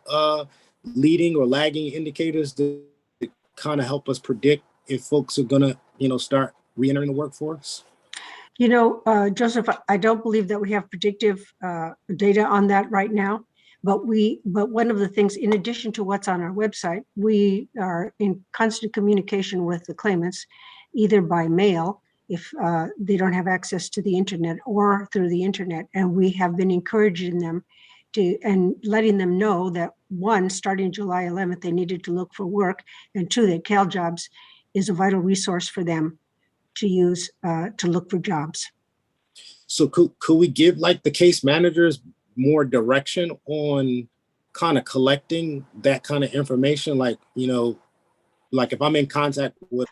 leading or lagging indicators to kind of help us predict if folks are going to, start re-entering the workforce? Joseph, I don't believe that we have predictive data on that right now. But one of the things, in addition to what's on our website, we are in constant communication with the claimants, either by mail, if they don't have access to the internet, or through the internet. And we have been encouraging them and letting them know that, one, starting July 11th, they needed to look for work, and two, that CalJobs is a vital resource for them to use to look for jobs. So could we give like the case managers more direction on kind of collecting that kind of information? Like, like if I'm in contact with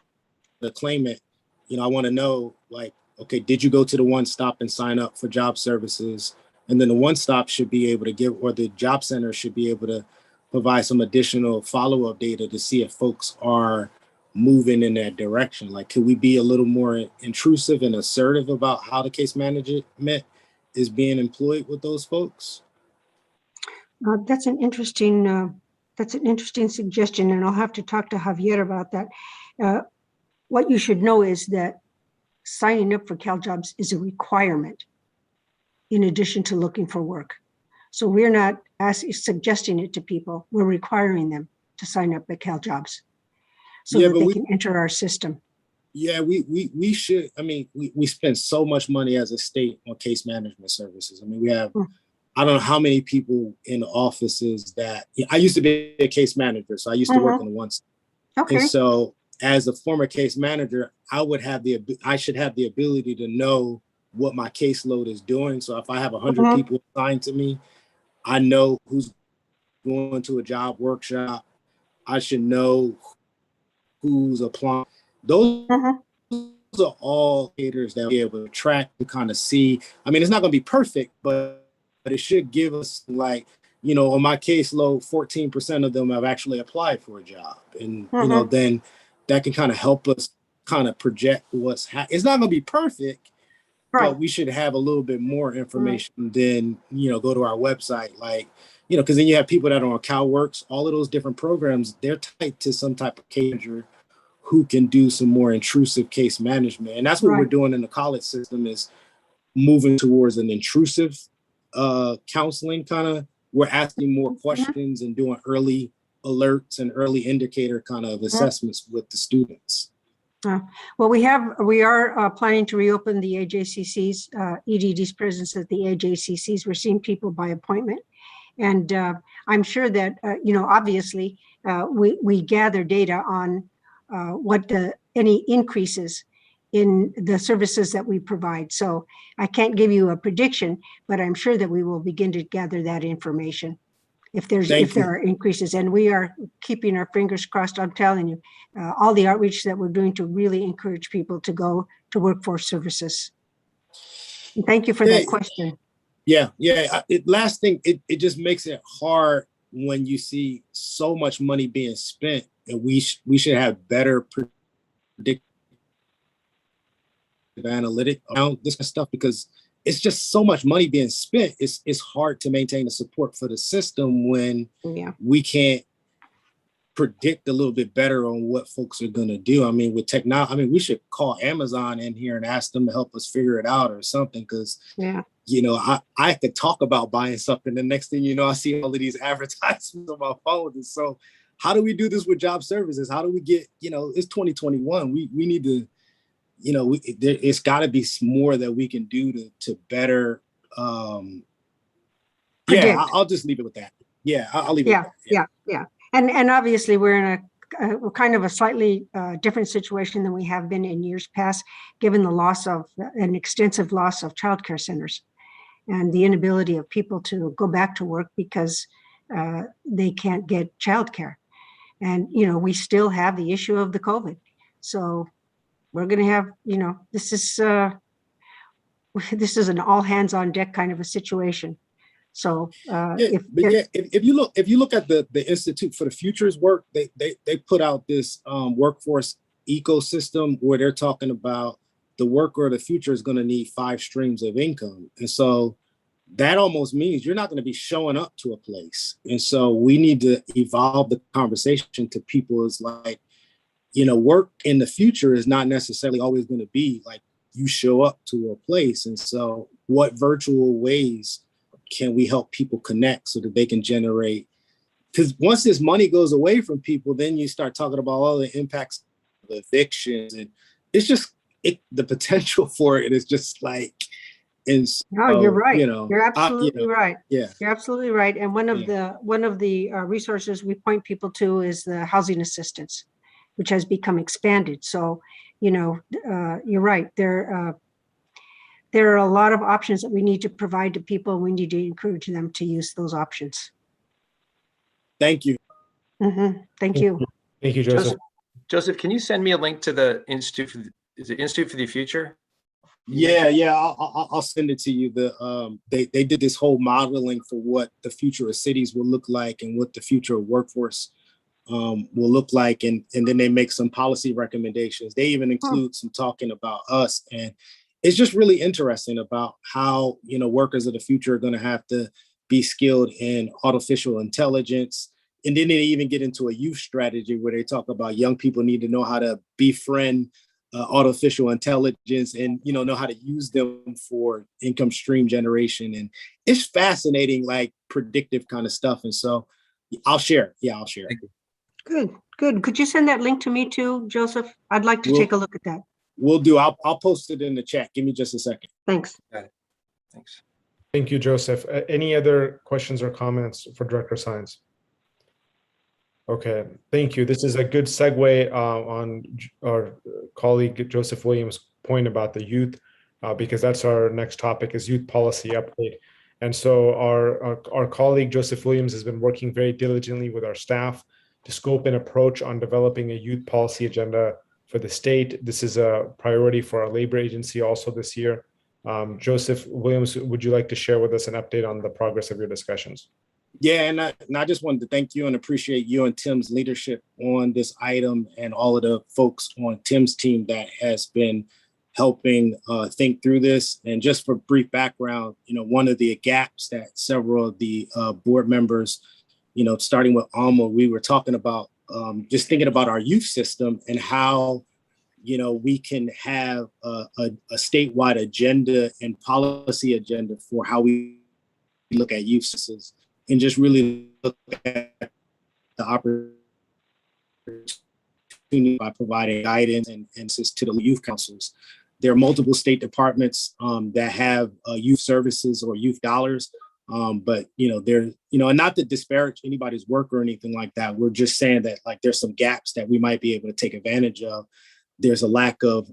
the claimant, I want to know, like, okay, did you go to the one stop and sign up for job services? And then the one stop should be able to give, or the job center should be able to provide some additional follow-up data to see if folks are moving in that direction. Like, could we be a little more intrusive and assertive about how the case management is being employed with those folks? That's an interesting suggestion, and I'll have to talk to Javier about that. What you should know is that signing up for CalJobs is a requirement in addition to looking for work. So we're not suggesting it to people, we're requiring them to sign up at CalJobs so that they can enter our system. Yeah, we should. I mean, we spend so much money as a state on case management services. I mean, we have I don't know how many people in offices that I used to be a case manager, so I used to work in one. Okay. And so as a former case manager, I should have the ability to know what my caseload is doing. So if I have 100 people assigned to me, I know who's going to a job workshop. I should know who's applying. Those are all indicators that we'll be able to track to kind of see. I mean, it's not going to be perfect, but it should give us, like, you know, on my caseload, 14% of them have actually applied for a job. And, you know, then that can kind of help us kind of project what's happening. It's not going to be perfect, but we should have a little bit more information than, you know, go to our website, like, you know, because then you have people that are on CalWorks, all of those different programs, they're tied to some type of case manager who can do some more intrusive case management. And that's what we're doing in the college system, is moving towards an intrusive counseling kind of. We're asking more questions and doing early alerts and early indicator kind of assessments with the students. Well, we are planning to reopen the AJCC's, EDD's presence at the AJCC's. We're seeing people by appointment. And I'm sure that, you know, obviously we gather data on what any increases in the services that we provide. So I can't give you a prediction, but I'm sure that we will begin to gather that information if there are increases. And we are keeping our fingers crossed. I'm telling you, all the outreach that we're doing to really encourage people to go to workforce services. And thank you for that question. Yeah. Last thing, it just makes it hard when you see so much money being spent, and we should have better predictive analytic around this kind of stuff, because it's just so much money being spent. It's hard to maintain the support for the system when we can't predict a little bit better on what folks are going to do. I mean, with technology, I mean, we should call Amazon in here and ask them to help us figure it out or something, because you know, I could talk about buying something. The next thing you know, I see all of these advertisements on my phone. And so how do we do this with job services? How do we get, you know, it's 2021. We need to, you know, it's got to be more that we can do to better. I'll just leave it with that. Yeah, I'll leave it with that. Yeah. And obviously we're in we're kind of a slightly different situation than we have been in years past, given the loss of an extensive loss of childcare centers and the inability of people to go back to work because they can't get childcare. And, you know, we still have the issue of the COVID. So we're going to have, you know, this is an all hands on deck kind of a situation. So if you look at the Institute for the Future's work, they put out this workforce ecosystem where they're talking about the worker of the future is going to need 5 streams of income. And so that almost means you're not going to be showing up to a place. And so we need to evolve the conversation to people as like, you know, work in the future is not necessarily always going to be like you show up to a place. And so what virtual ways can we help people connect so that they can generate? Because once this money goes away from people, then you start talking about all the impacts of evictions, and it's just the potential for it is just like. And so, no, you're right. You know, you're absolutely right. Yeah, you're absolutely right. And one of the resources we point people to is the housing assistance, which has become expanded. So, you know, you're right. There are a lot of options that we need to provide to people. We need to encourage them to use those options. Thank you. Thank you. Thank you, Joseph. Joseph, can you send me a link to the Institute for the Future? Yeah. I'll send it to you. They did this whole modeling for what the future of cities will look like and what the future of workforce will look like, and then they make some policy recommendations. They even include some talking about us, and it's just really interesting about how, you know, workers of the future are going to have to be skilled in artificial intelligence. And then they even get into a youth strategy where they talk about young people need to know how to befriend artificial intelligence and, you know how to use them for income stream generation. And it's fascinating, like predictive kind of stuff. And so I'll share. Yeah, I'll share. Good. Could you send that link to me too, Joseph? I'd like to take a look at that. Will do. I'll post it in the chat. Give me just a second. Thanks. Got it. Thanks. Thank you, Joseph. Any other questions or comments for Director Sines? Okay, thank you. This is a good segue on our colleague Joseph Williams' point about the youth, because that's our next topic is youth policy update. And so our colleague Joseph Williams has been working very diligently with our staff to scope an approach on developing a youth policy agenda for the state. This is a priority for our labor agency also this year. Joseph Williams, would you like to share with us an update on the progress of your discussions? Yeah, and I just wanted to thank you and appreciate you and Tim's leadership on this item and all of the folks on Tim's team that has been helping think through this. And just for brief background, one of the gaps that several of the board members, starting with Alma, we were talking about just thinking about our youth system and how, we can have a statewide agenda and policy agenda for how we look at youth systems. And just really look at the opportunity by providing guidance and assist to the youth councils. There are multiple state departments that have youth services or youth dollars, but and not to disparage anybody's work or anything like that. We're just saying that there's some gaps that we might be able to take advantage of. There's a lack of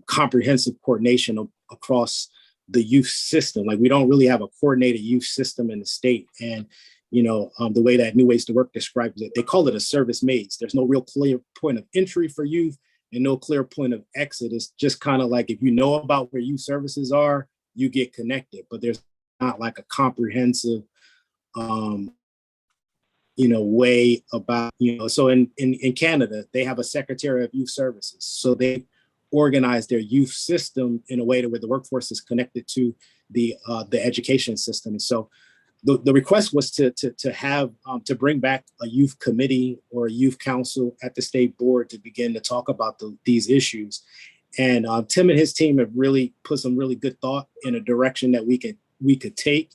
comprehensive coordination across the youth system. We don't really have a coordinated youth system in the state. And, the way that New Ways to Work describes it, they call it a service maze. There's no real clear point of entry for youth and no clear point of exit. It's just kind of like, if you know about where youth services are, you get connected, but there's not a comprehensive, way about, so in Canada, they have a Secretary of Youth Services. So they organize their youth system in a way to where the workforce is connected to the education system. And so the request was to have to bring back a youth committee or a youth council at the state board to begin to talk about these issues. And Tim and his team have really put some really good thought in a direction that we could take.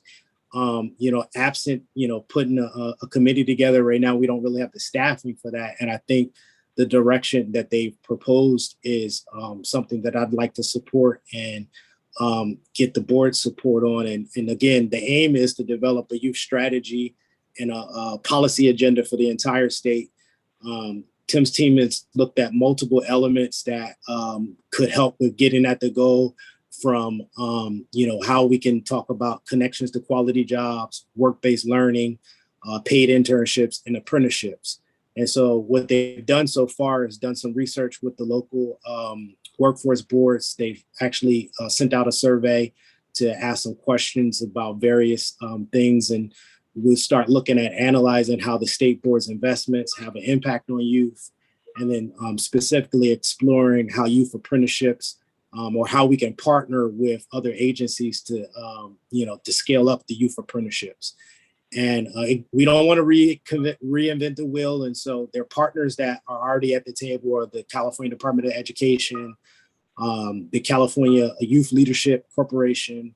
Absent putting a committee together right now, we don't really have the staffing for that. And I think the direction that they've proposed is something that I'd like to support and get the board support on. And again, the aim is to develop a youth strategy and a policy agenda for the entire state. Tim's team has looked at multiple elements that could help with getting at the goal, from how we can talk about connections to quality jobs, work-based learning, paid internships, and apprenticeships. And so what they've done so far is done some research with the local workforce boards. They've actually sent out a survey to ask some questions about various things. And we'll start looking at analyzing how the state board's investments have an impact on youth. And then specifically exploring how youth apprenticeships or how we can partner with other agencies to scale up the youth apprenticeships. And we don't want to reinvent the wheel. And so there are partners that are already at the table are the California Department of Education, the California Youth Leadership Corporation.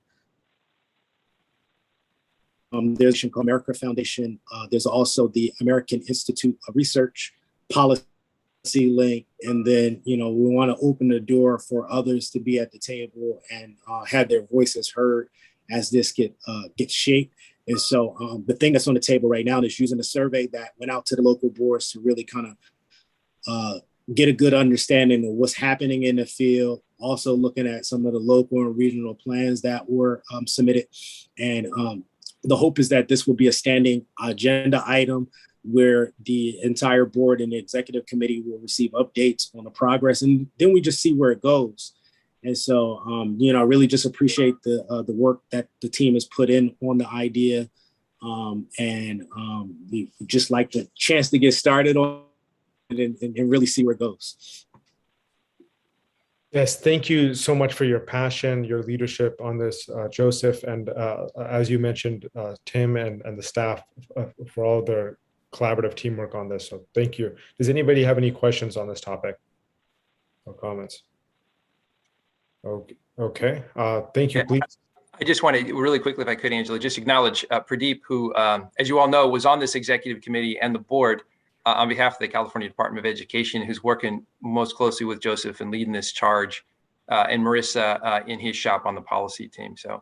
There's the America Foundation. There's also the American Institute of Research Policy Link. And then, we want to open the door for others to be at the table and have their voices heard as this gets shaped. And so the thing that's on the table right now is using a survey that went out to the local boards to really kind of get a good understanding of what's happening in the field. Also looking at some of the local and regional plans that were submitted. And the hope is that this will be a standing agenda item where the entire board and the executive committee will receive updates on the progress. And then we just see where it goes. And so, I really just appreciate the work that the team has put in on the idea. We just like the chance to get started on it and really see where it goes. Yes, thank you so much for your passion, your leadership on this, Joseph. And as you mentioned, Tim and the staff for all their collaborative teamwork on this. So thank you. Does anybody have any questions on this topic or comments? Okay, thank you, please. I just want to really quickly, if I could, Angela, just acknowledge Pradeep, who, as you all know, was on this executive committee and the board on behalf of the California Department of Education, who's working most closely with Joseph and leading this charge, and Marissa in his shop on the policy team. So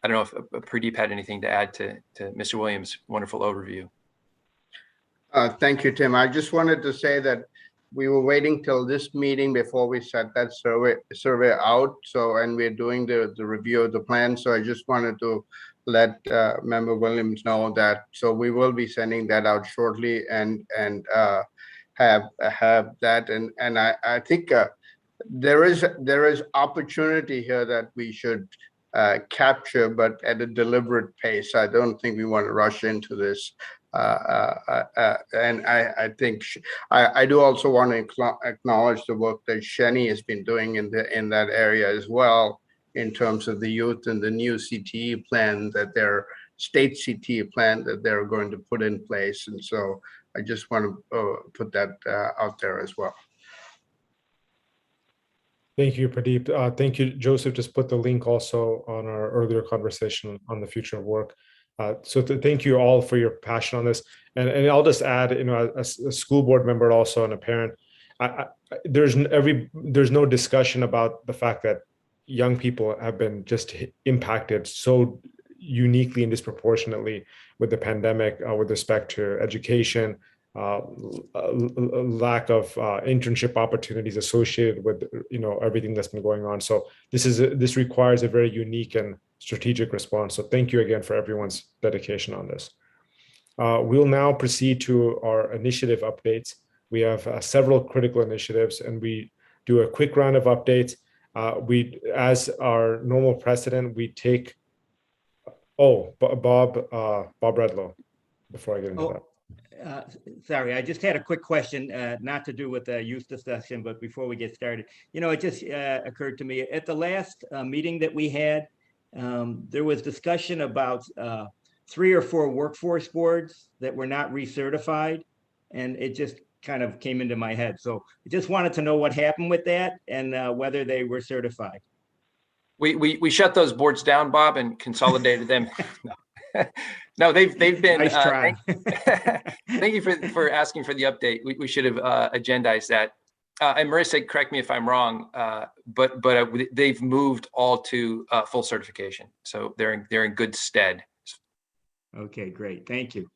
I don't know if Pradeep had anything to add to Mr. Williams' wonderful overview. Thank you, Tim. I just wanted to say that we were waiting till this meeting before we set that survey out. So, and we're doing the review of the plan. So I just wanted to let Member Williams know that. So we will be sending that out shortly and have that. And I think there is opportunity here that we should capture, but at a deliberate pace. I don't think we want to rush into this. And I think I do also want to acknowledge the work that Sheni has been doing in that area as well, in terms of the youth and the new CTE plan that their state CTE plan that they're going to put in place. And so I just want to put that out there as well. Thank you, Pradeep. Thank you, Joseph. Just put the link also on our earlier conversation on the future of work. So thank you all for your passion on this. And I'll just add, as a school board member also and a parent, there's no discussion about the fact that young people have been just impacted so uniquely and disproportionately with the pandemic with respect to education, lack of internship opportunities associated with everything that's been going on. So this requires a very unique and strategic response. So thank you again for everyone's dedication on this. We'll now proceed to our initiative updates. We have several critical initiatives, and we do a quick round of updates. As our normal precedent, we take. Oh, Bob Redlow, before I get into that. Sorry, I just had a quick question, not to do with the youth discussion, but before we get started, it just occurred to me at the last meeting that we had, there was discussion about 3 or 4 workforce boards that were not recertified, and it just kind of came into my head. So I just wanted to know what happened with that and whether they were certified. We shut those boards down, Bob, and consolidated them. No, they've been. Nice try. Thank you for asking for the update. We should have agendized that. And Marissa, correct me if I'm wrong, but they've moved all to full certification, so they're in good stead. Okay, great. Thank you.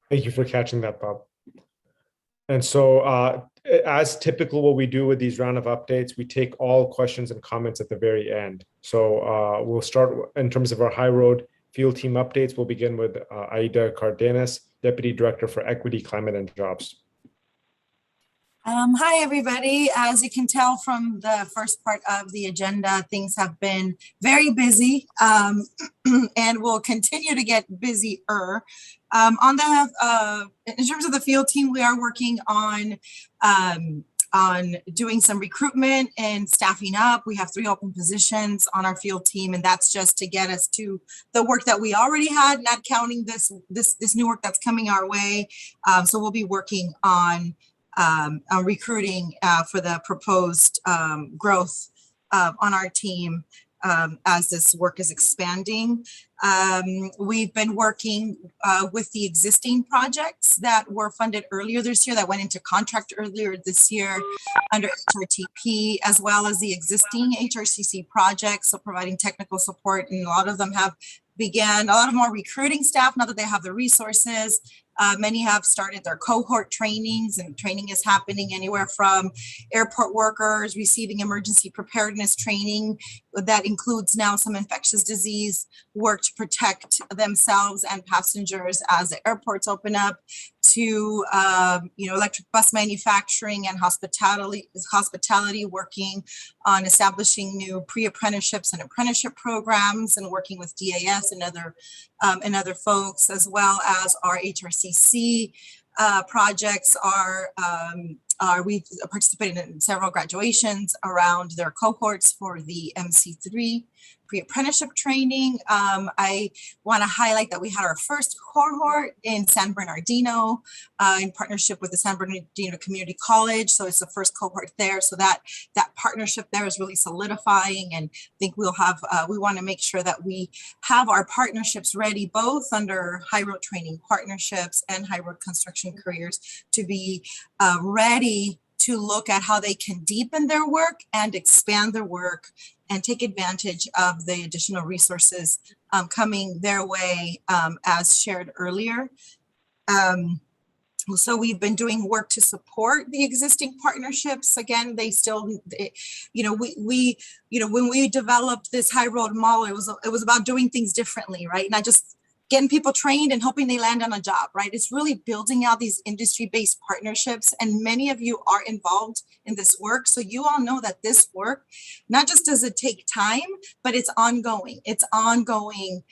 Thank you for catching that, Bob. And so, as typical, what we do with these round of updates, we take all questions and comments at the very end. So we'll start in terms of our High Road field team updates. We'll begin with Aida Cardenas, Deputy Director for Equity, Climate, and Jobs. Hi, everybody. As you can tell from the first part of the agenda, things have been very busy and will continue to get busier. In terms of the field team, we are working on doing some recruitment and staffing up. We have 3 open positions on our field team, and that's just to get us to the work that we already had, not counting this new work that's coming our way. So we'll be working on recruiting for the proposed growth on our team as this work is expanding. We've been working with the existing projects that were funded earlier this year, that went into contract earlier this year under HRTP, as well as the existing HRCC projects, so providing technical support, and a lot of them have began, a lot of more recruiting staff now that they have the resources. Many have started their cohort trainings, and training is happening anywhere from airport workers receiving emergency preparedness training that includes now some infectious disease work to protect themselves and passengers as the airports open up, to electric bus manufacturing and hospitality, working on establishing new pre-apprenticeships and apprenticeship programs, and working with DAS and other folks, as well as our HRCC projects we've participated in several graduations around their cohorts for the MC3 pre-apprenticeship training. I want to highlight that we had our first cohort in San Bernardino in partnership with the San Bernardino Community College. So it's the first cohort there. So that partnership there is really solidifying, and I think we want to make sure that we have our partnerships ready, both under High Road Training Partnerships and High Road Construction Careers, to be ready to look at how they can deepen their work and expand their work and take advantage of the additional resources coming their way, as shared earlier. So we've been doing work to support the existing partnerships. Again, they still, when we developed this high road model, it was about doing things differently, right? Not just getting people trained and hoping they land on a job, right? It's really building out these industry-based partnerships, and many of you are involved in this work. So you all know that this work, not just does it take time, but it's ongoing. It's ongoing.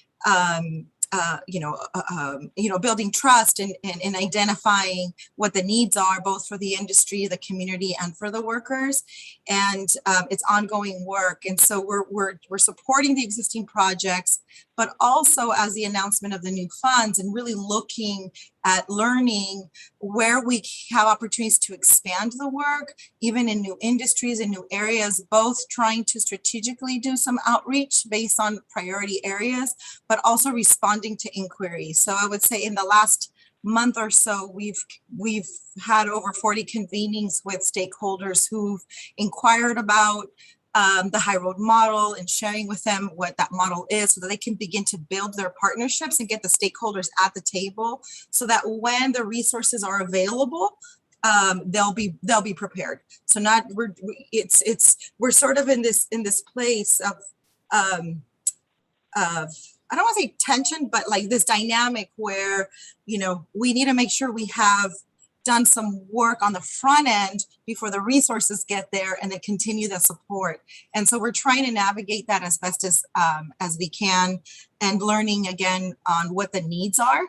Building trust and identifying what the needs are, both for the industry, the community, and for the workers. And it's ongoing work. And so we're supporting the existing projects, but also as the announcement of the new funds and really looking at learning where we have opportunities to expand the work, even in new industries and new areas, both trying to strategically do some outreach based on priority areas, but also responding to inquiries. So I would say in the last month or so, we've had over 40 convenings with stakeholders who've inquired about the high road model and sharing with them what that model is so that they can begin to build their partnerships and get the stakeholders at the table so that when the resources are available, they'll be prepared. So we're sort of in this place of I don't want to say tension, but like this dynamic where, we need to make sure we have done some work on the front end before the resources get there and then continue the support. And so we're trying to navigate that as best as we can and learning again on what the needs are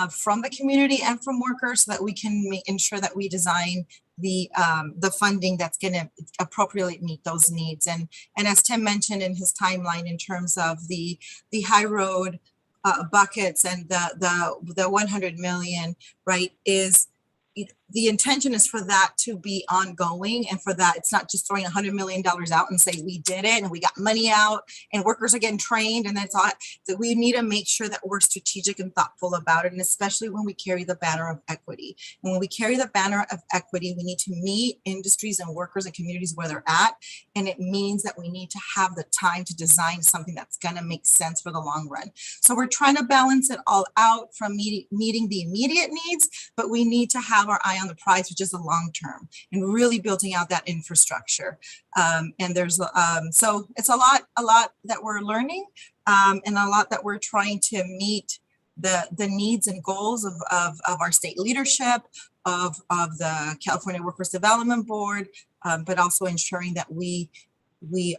from the community and from workers so that we can ensure that we design the funding that's going to appropriately meet those needs. And as Tim mentioned in his timeline in terms of the high road buckets and the 100 million, right, is the intention is for that to be ongoing and for that it's not just throwing $100 million out and say we did it and we got money out and workers are getting trained and that's all. That we need to make sure that we're strategic and thoughtful about it, and especially when we carry the banner of equity. And when we carry the banner of equity, we need to meet industries and workers and communities where they're at, and it means that we need to have the time to design something that's going to make sense for the long run. So we're trying to balance it all out from meeting the immediate needs, but we need to have our eye on the prize, which is the long term, and really building out that infrastructure. And there's so it's a lot that we're learning, and a lot that we're trying to meet the needs and goals of our state leadership, of the California Workforce Development Board, but also ensuring that we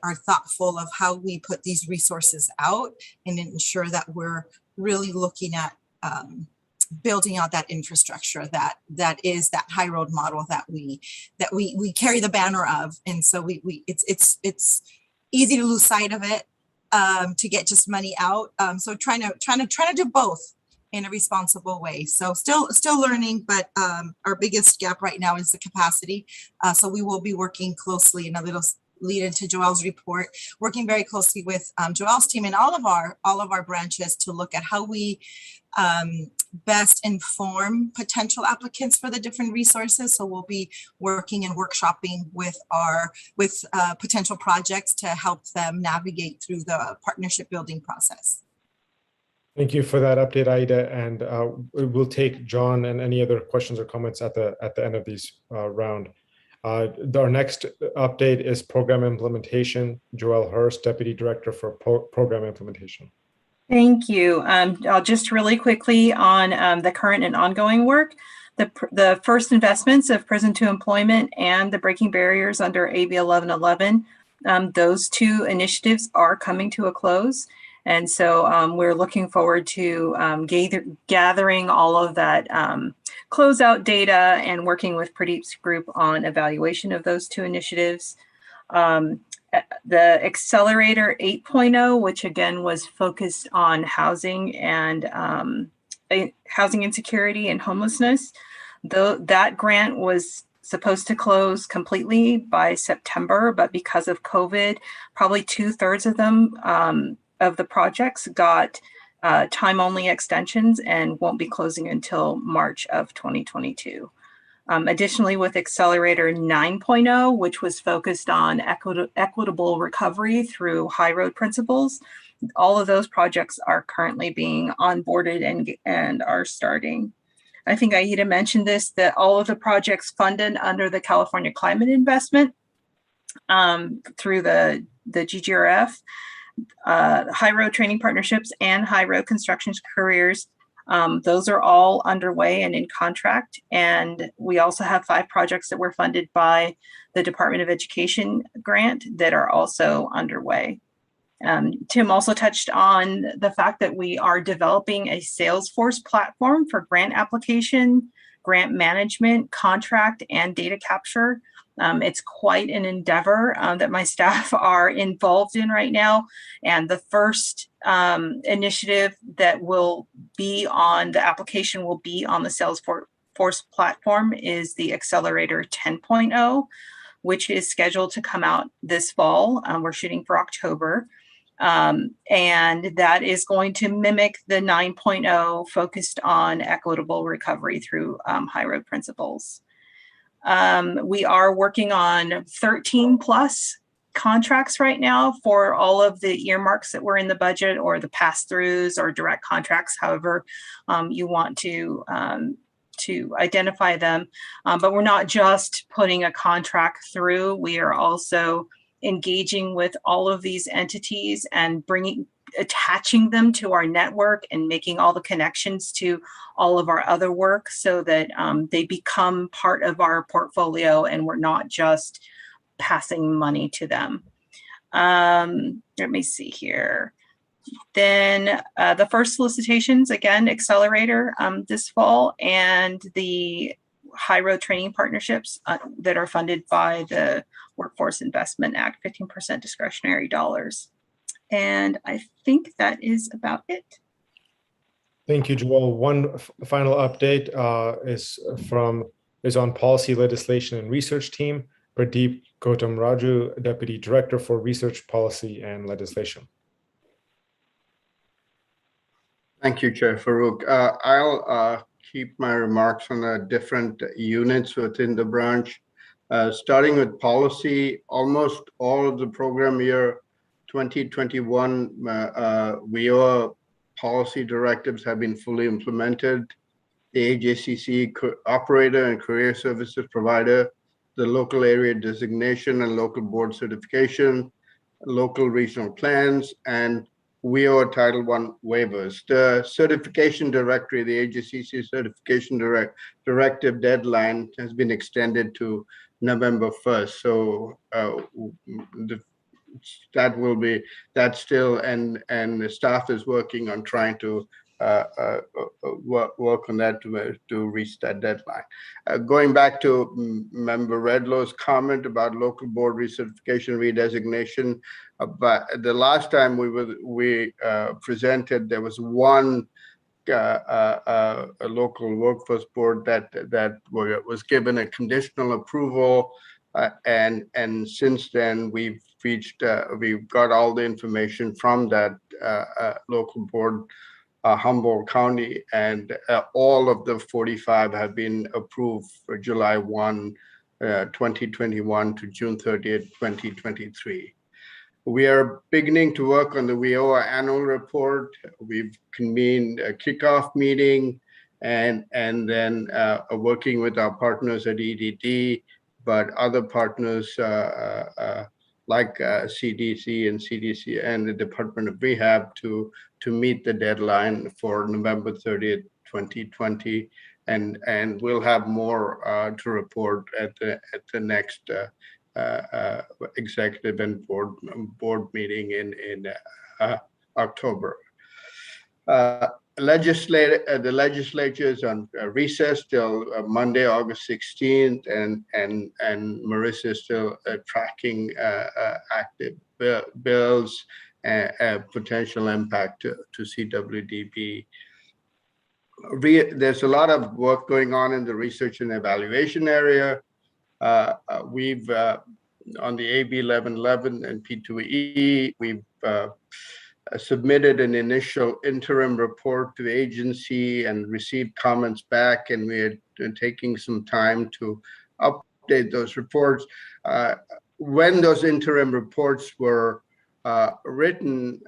are thoughtful of how we put these resources out and ensure that we're really looking at building out that infrastructure that is that high road model that we carry the banner of. And so it's easy to lose sight of it to get just money out. So trying to do both in a responsible way. So still learning, but our biggest gap right now is the capacity. So we will be working closely, and a little lead into Joelle's report, working very closely with Joelle's team and all of our branches to look at how we best inform potential applicants for the different resources. So we'll be working and workshopping with potential projects to help them navigate through the partnership building process. Thank you for that update, Aida. And we'll take John and any other questions or comments at the end of these round. Our next update is program implementation. Joelle Hurst, Deputy Director for Program Implementation. Thank you. I'll just really quickly on the current and ongoing work. The first investments of prison to employment and the breaking barriers under AB 1111, those two initiatives are coming to a close. And so we're looking forward to gathering all of that closeout data and working with Pradeep's group on evaluation of those two initiatives. The Accelerator 8.0, which again was focused on housing and housing insecurity and homelessness, though that grant was supposed to close completely by September, but because of COVID, probably 2/3 of them of the projects got time-only extensions and won't be closing until March of 2022. Additionally, with Accelerator 9.0, which was focused on equitable recovery through high road principles, all of those projects are currently being onboarded and are starting. I think Aida mentioned this, that all of the projects funded under the California Climate Investment through the GGRF, high road training partnerships and high road construction careers, those are all underway and in contract. And we also have 5 projects that were funded by the Department of Education grant that are also underway. Tim also touched on the fact that we are developing a Salesforce platform for grant application, grant management, contract, and data capture. It's quite an endeavor that my staff are involved in right now. And the first initiative that will be on the application will be on the Salesforce platform is the Accelerator 10.0, which is scheduled to come out this fall. We're shooting for October. And that is going to mimic the 9.0 focused on equitable recovery through high road principles. We are working on 13 plus contracts right now for all of the earmarks that were in the budget, or the pass-throughs or direct contracts, however you want to identify them. But we're not just putting a contract through, we are also engaging with all of these entities and attaching them to our network and making all the connections to all of our other work, so that they become part of our portfolio and we're not just passing money to them. Let me see here. Then the first solicitations, again, Accelerator this fall, and the high road training partnerships that are funded by the Workforce Investment Act, 15% discretionary dollars. And I think that is about it. Thank you, Joel. One final update is on policy, legislation, and research team. Pradeep Gautam Raju, Deputy Director for Research, Policy, and Legislation. Thank you, Chair Farouk. I'll keep my remarks on the different units within the branch. Starting with policy, almost all of the program year 2021 WIOA policy directives have been fully implemented. The AJCC operator and career services provider, the local area designation and local board certification, local regional plans, and WIOA Title I waivers. The certification directory, the AJCC certification directive deadline has been extended to November 1st. So that's still, and the staff is working on trying to work on that to reach that deadline. Going back to Member Redlow's comment about local board recertification redesignation, but the last time we presented, there was one a local workforce board that was given a conditional approval, and since then we've got all the information from that local board, Humboldt County, and all of the 45 have been approved for July 1, 2021 to June 30th, 2023. We are beginning to work on the WIOA annual report. We've convened a kickoff meeting and then working with our partners at EDD, but other partners like CDC and the Department of Rehab to meet the deadline for November 30th, 2020. And we'll have more to report at the next executive and board meeting in October. The legislature is on recess till Monday, August 16th, and Marissa is still tracking active bills and potential impact to CWDB. There's a lot of work going on in the research and evaluation area. We've on the AB 1111 and P2E, we've submitted an initial interim report to the agency and received comments back, and we had taking some time to update those reports. When those interim reports were written,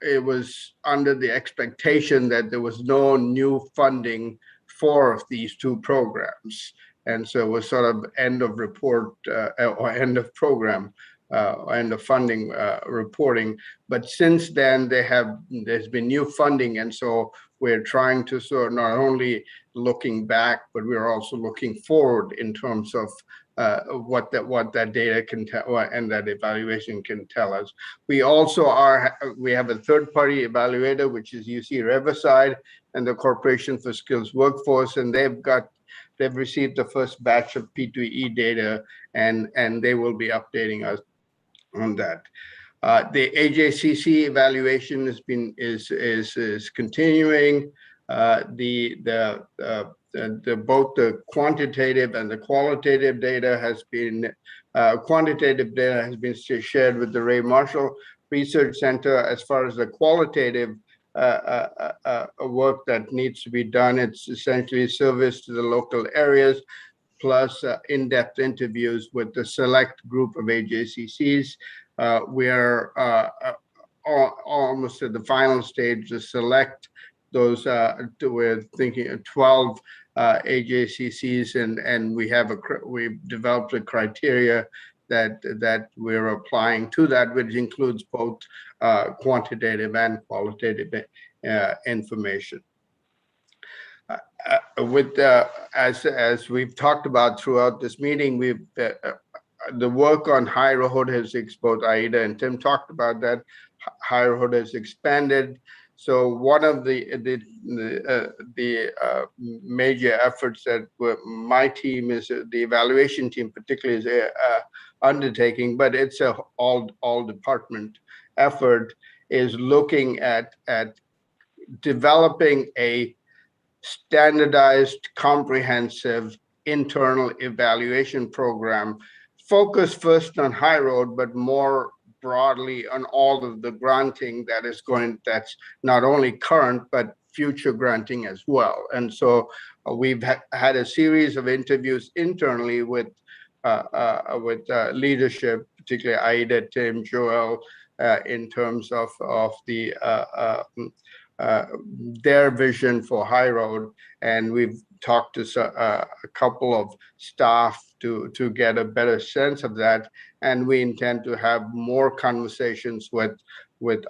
it was under the expectation that there was no new funding for these two programs. And so it was sort of end of report or end of program, end of funding reporting. But since then, there's been new funding. And so we're trying to sort of not only looking back, but we're also looking forward in terms of what that data can tell and that evaluation can tell us. We also have a third-party evaluator, which is UC Riverside and the Corporation for Skills Workforce, and they've received the first batch of P2E data, and they will be updating us on that. The AJCC evaluation is continuing. Both the quantitative and the qualitative data has been shared with the Ray Marshall Research Center. As far as the qualitative work that needs to be done, it's essentially service to the local areas, plus in-depth interviews with the select group of AJCCs. We are almost at the final stage to select those. We're thinking of 12 AJCCs, and we've developed a criteria that we're applying to that, which includes both quantitative and qualitative information. As we've talked about throughout this meeting, the work on High Road has, both Aida and Tim talked about that. High Road has expanded. So one of the major efforts that my team is, the evaluation team particularly, is undertaking, but it's a all department effort, is looking at developing a standardized, comprehensive internal evaluation program, focused first on High Road, but more broadly on all of the granting that's not only current, but future granting as well. And so we've had a series of interviews internally with leadership, particularly Aida, Tim, Joel, in terms of their vision for High Road. And we've talked to a couple of staff to get a better sense of that. And we intend to have more conversations with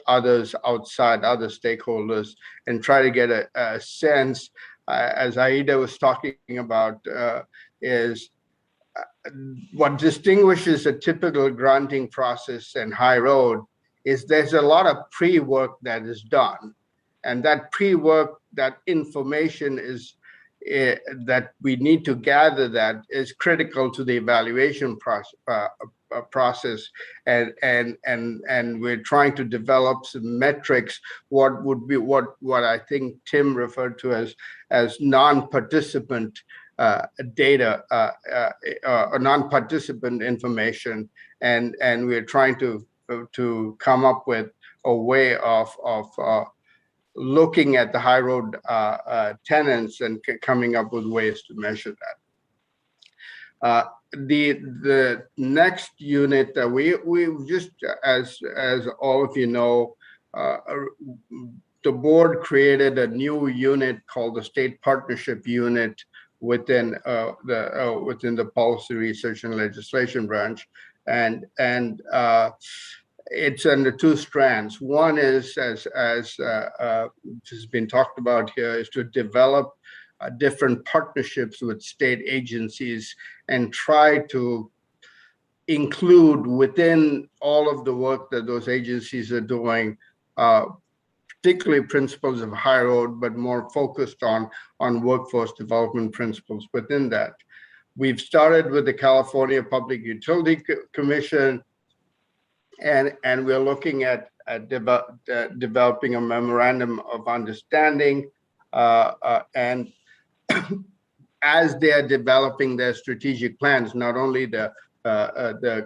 others outside, other stakeholders, and try to get a sense, as Aida was talking about, is what distinguishes a typical granting process and High Road is there's a lot of pre-work that is done. And that pre-work, that information is that we need to gather, that is critical to the evaluation process, and we're trying to develop some metrics. What would be what I think Tim referred to as non-participant data, or non-participant information, and we're trying to come up with a way of looking at the High Road tenants and coming up with ways to measure that. The next unit that we just, as all of you know, the board created a new unit called the State Partnership Unit within the Policy Research and Legislation branch, and it's under two strands. One is, as has been talked about here, is to develop different partnerships with state agencies and try to include within all of the work that those agencies are doing, particularly principles of High Road, but more focused on workforce development principles within that. We've started with the California Public Utility Commission, and we're looking at developing a memorandum of understanding, and as they're developing their strategic plans, not only the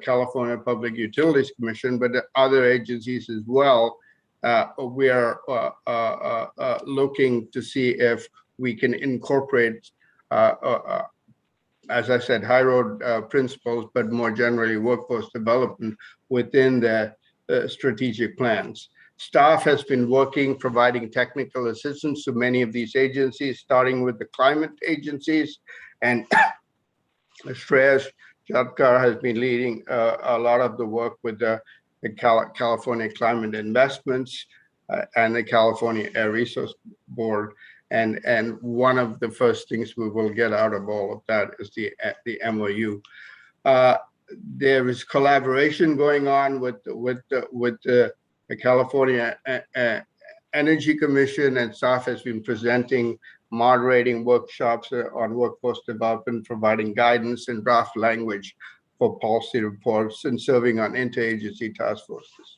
California Public Utilities Commission, but the other agencies as well, we are looking to see if we can incorporate as I said, high road principles, but more generally workforce development within the strategic plans. Staff has been working, providing technical assistance to many of these agencies, starting with the climate agencies. And Shreyas Jadkar has been leading a lot of the work with the California Climate Investments and the California Air Resource Board. And one of the first things we will get out of all of that is the MOU. There is collaboration going on with the California Energy Commission, and staff has been presenting, moderating workshops on workforce development, providing guidance and draft language for policy reports, and serving on interagency task forces.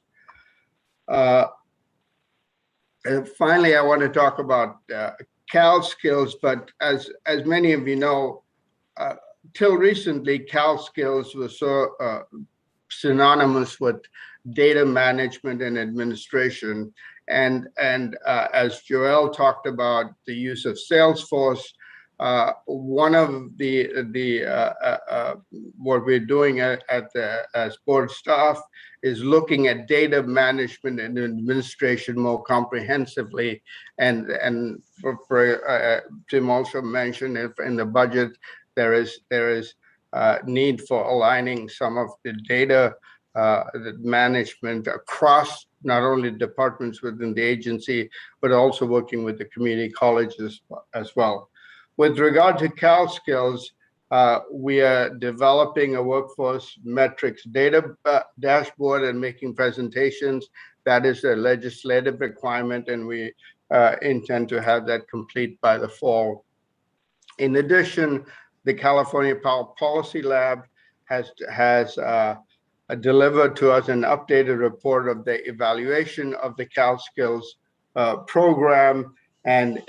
And finally, I want to talk about Cal skills, but as many of you know, till recently, Cal skills was so synonymous with data management and administration. And as Joel talked about the use of Salesforce, one of what we're doing as board staff is looking at data management and administration more comprehensively. And Tim also mentioned if in the budget there is need for aligning some of the data management across not only departments within the agency, but also working with the community colleges as well. With regard to Cal skills, we are developing a workforce metrics data dashboard and making presentations. That is a legislative requirement, and we intend to have that complete by the fall. In addition, the California Policy Lab has delivered to us an updated report of the evaluation of the Cal Skills program, and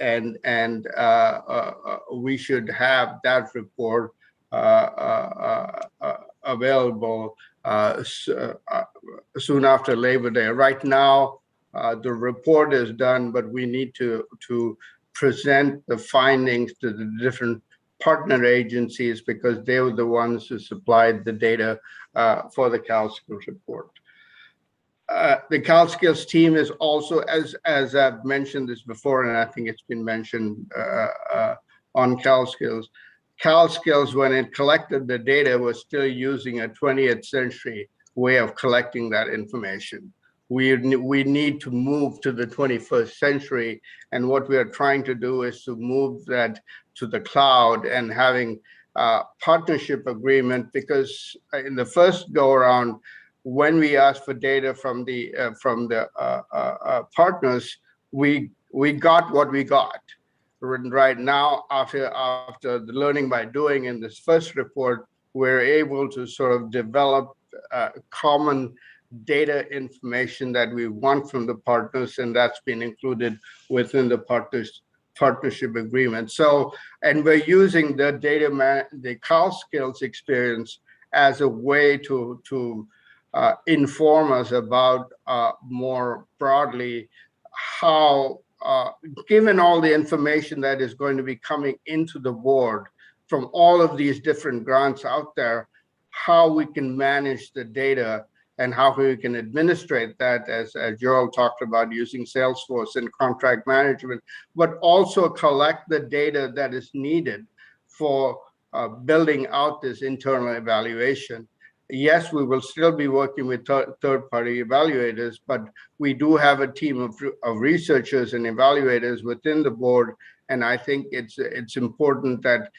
we should have that report available soon after Labor Day. Right now, the report is done, but we need to present the findings to the different partner agencies because they were the ones who supplied the data for the Cal Skills report. The Cal Skills team is also, as I've mentioned this before, and I think it's been mentioned on Cal Skills, when it collected the data, was still using a 20th century way of collecting that information. We need to move to the 21st century, and what we are trying to do is to move that to the cloud and having a partnership agreement, because in the first go around, when we asked for data from the partners, we got what we got. Right now, after the learning by doing in this first report, we're able to sort of develop common data information that we want from the partners, and that's been included within the partnership agreement. So, and we're using the the Cal Skills experience as a way to inform us about more broadly how, given all the information that is going to be coming into the board from all of these different grants out there, how we can manage the data and how we can administrate that, as Joel talked about, using Salesforce and contract management, but also collect the data that is needed for building out this internal evaluation. Yes, we will still be working with third-party evaluators, but we do have a team of researchers and evaluators within the board, and I think it's important that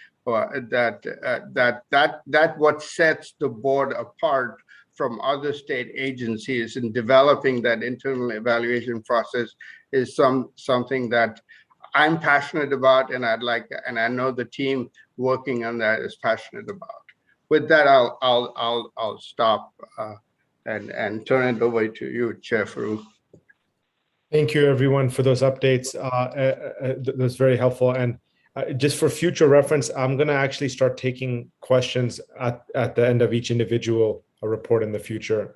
what sets the board apart from other state agencies in developing that internal evaluation process is something that I'm passionate about, and I know the team working on that is passionate about. With that, I'll stop and turn it over to you, Chair Farouk. Thank you, everyone, for those updates. That's very helpful. And just for future reference, I'm going to actually start taking questions at the end of each individual report in the future.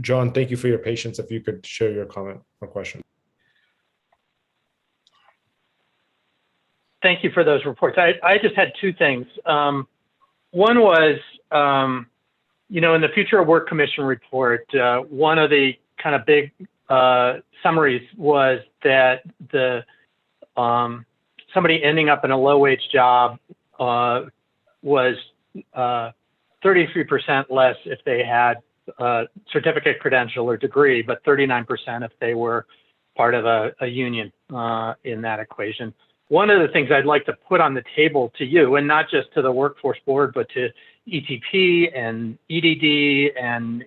John, thank you for your patience. If you could share your comment or question. thank you for those reports. I just had two things. One was, you know, in the Future of Work Commission report, one of the kind of big summaries was that the somebody ending up in a low-wage job was 33% less if they had a certificate, credential, or degree, but 39% if they were part of a union in that equation. One of the things I'd like to put on the table to you, and not just to the Workforce Board, but to ETP and EDD and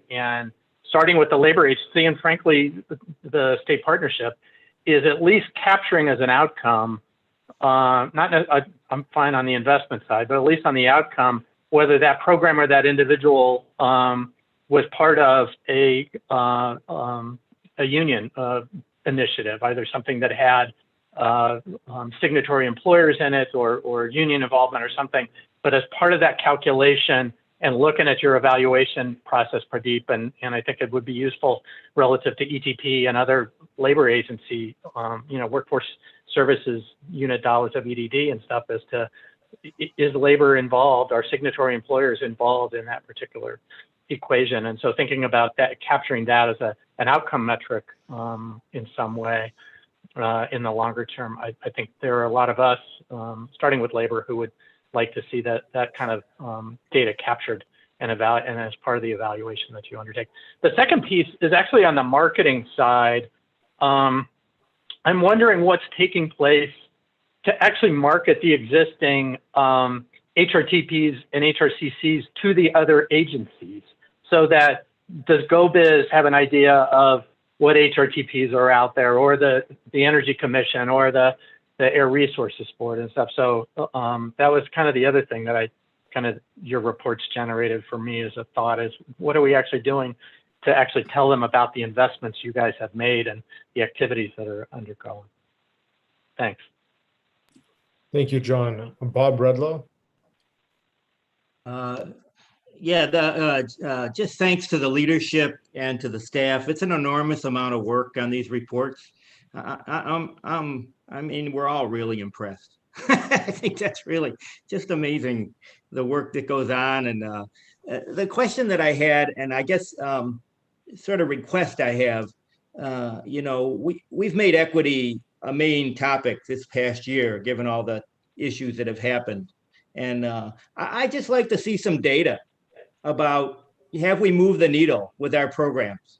starting with the labor agency and frankly, the state partnership, is at least capturing as an outcome, I'm fine on the investment side, but at least on the outcome, whether that program or that individual was part of a union initiative, either something that had signatory employers in it or union involvement or something, but as part of that calculation and looking at your evaluation process, Pradeep, and I think it would be useful relative to ETP and other labor agency, you know, workforce services unit dollars of EDD and stuff as to, is labor involved, are signatory employers involved in that particular equation? And so thinking about that, capturing that as an outcome metric in some way in the longer term, I think there are a lot of us, starting with labor, who would like to see that kind of data captured and as part of the evaluation that you undertake. The second piece is actually on the marketing side. I'm wondering what's taking place to actually market the existing HRTPs and HRCCs to the other agencies, so that does GoBiz have an idea of what HRTPs are out there, or the Energy Commission, or the Air Resources Board and stuff. So that was kind of the other thing that your reports generated for me as a thought, is what are we actually doing to actually tell them about the investments you guys have made and the activities that are undergoing? Thanks. Thank you, John. Bob Redlow. Just thanks to the leadership and to the staff. It's an enormous amount of work on these reports. I mean, we're all really impressed. I think that's really just amazing, the work that goes on. And the question that I had, and I guess sort of request I have, you know, we've made equity a main topic this past year, given all the issues that have happened. And I just like to see some data about, have we moved the needle with our programs?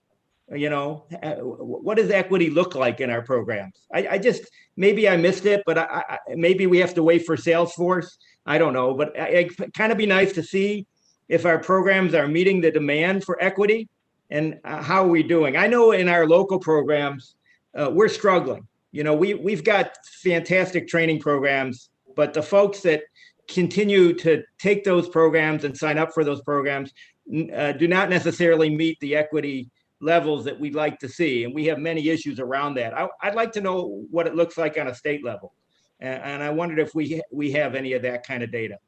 You know, what does equity look like in our programs? I just, maybe I missed it, but maybe we have to wait for Salesforce. I don't know, but it kind of be nice to see if our programs are meeting the demand for equity, and how are we doing? I know in our local programs, we're struggling. You know, we've got fantastic training programs, but the folks that continue to take those programs and sign up for those programs do not necessarily meet the equity levels that we'd like to see. And we have many issues around that. I'd like to know what it looks like on a state level. And I wondered if we have any of that kind of data.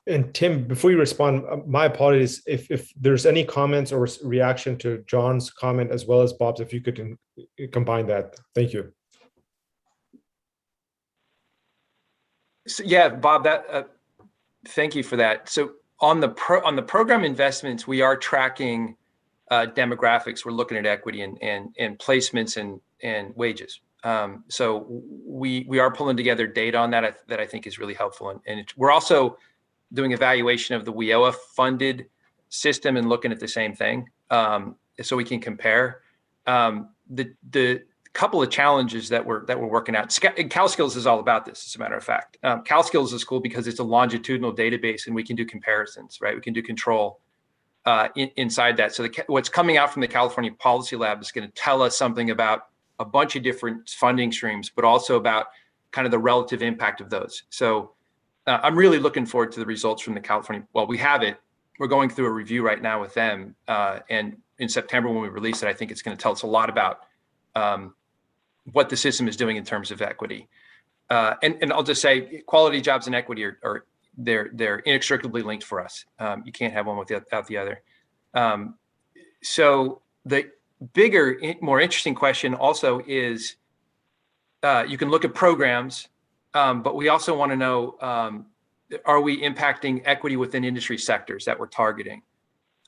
And Tim, before you respond, my apologies if there's any comments or reaction to John's comment as well as Bob's, if you could combine that. Thank you. So, yeah, Bob, thank you for that. So on the program investments, we are tracking demographics. We're looking at equity and placements and wages. So we are pulling together data on that I think is really helpful. And we're also doing evaluation of the WIOA funded system and looking at the same thing, so we can compare. The couple of challenges that we're working out. CalSkills is all about this, as a matter of fact. CalSkills is cool because it's a longitudinal database and we can do comparisons, right? We can do control inside that. So what's coming out from the California Policy Lab is going to tell us something about a bunch of different funding streams, but also about kind of the relative impact of those. So I'm really looking forward to the results from the California. Well, we have it. We're going through a review right now with them. And in September, when we release it, I think it's going to tell us a lot about what the system is doing in terms of equity. And I'll just say, quality jobs and equity are they're inextricably linked for us. You can't have one without the other. So the bigger, more interesting question also is, you can look at programs But we also want to know, are we impacting equity within industry sectors that we're targeting?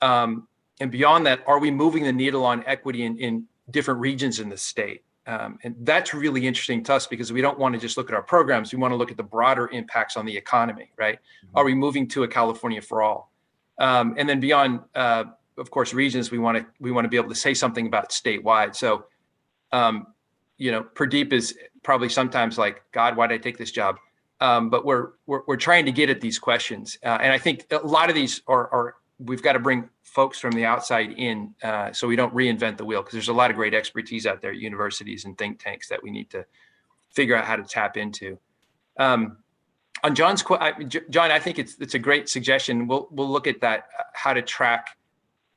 And beyond that, are we moving the needle on equity in different regions in the state? And that's really interesting to us because we don't want to just look at our programs. We want to look at the broader impacts on the economy, right? Are we moving to a California for all? And then beyond, of course, regions, we want to be able to say something about statewide. So, Pradeep is probably sometimes like, God, why did I take this job? But we're trying to get at these questions, and I think a lot of these are we've got to bring folks from the outside in, so we don't reinvent the wheel, because there's a lot of great expertise out there at universities and think tanks that we need to figure out how to tap into. On John's John, I think it's a great suggestion. We'll look at that, how to track.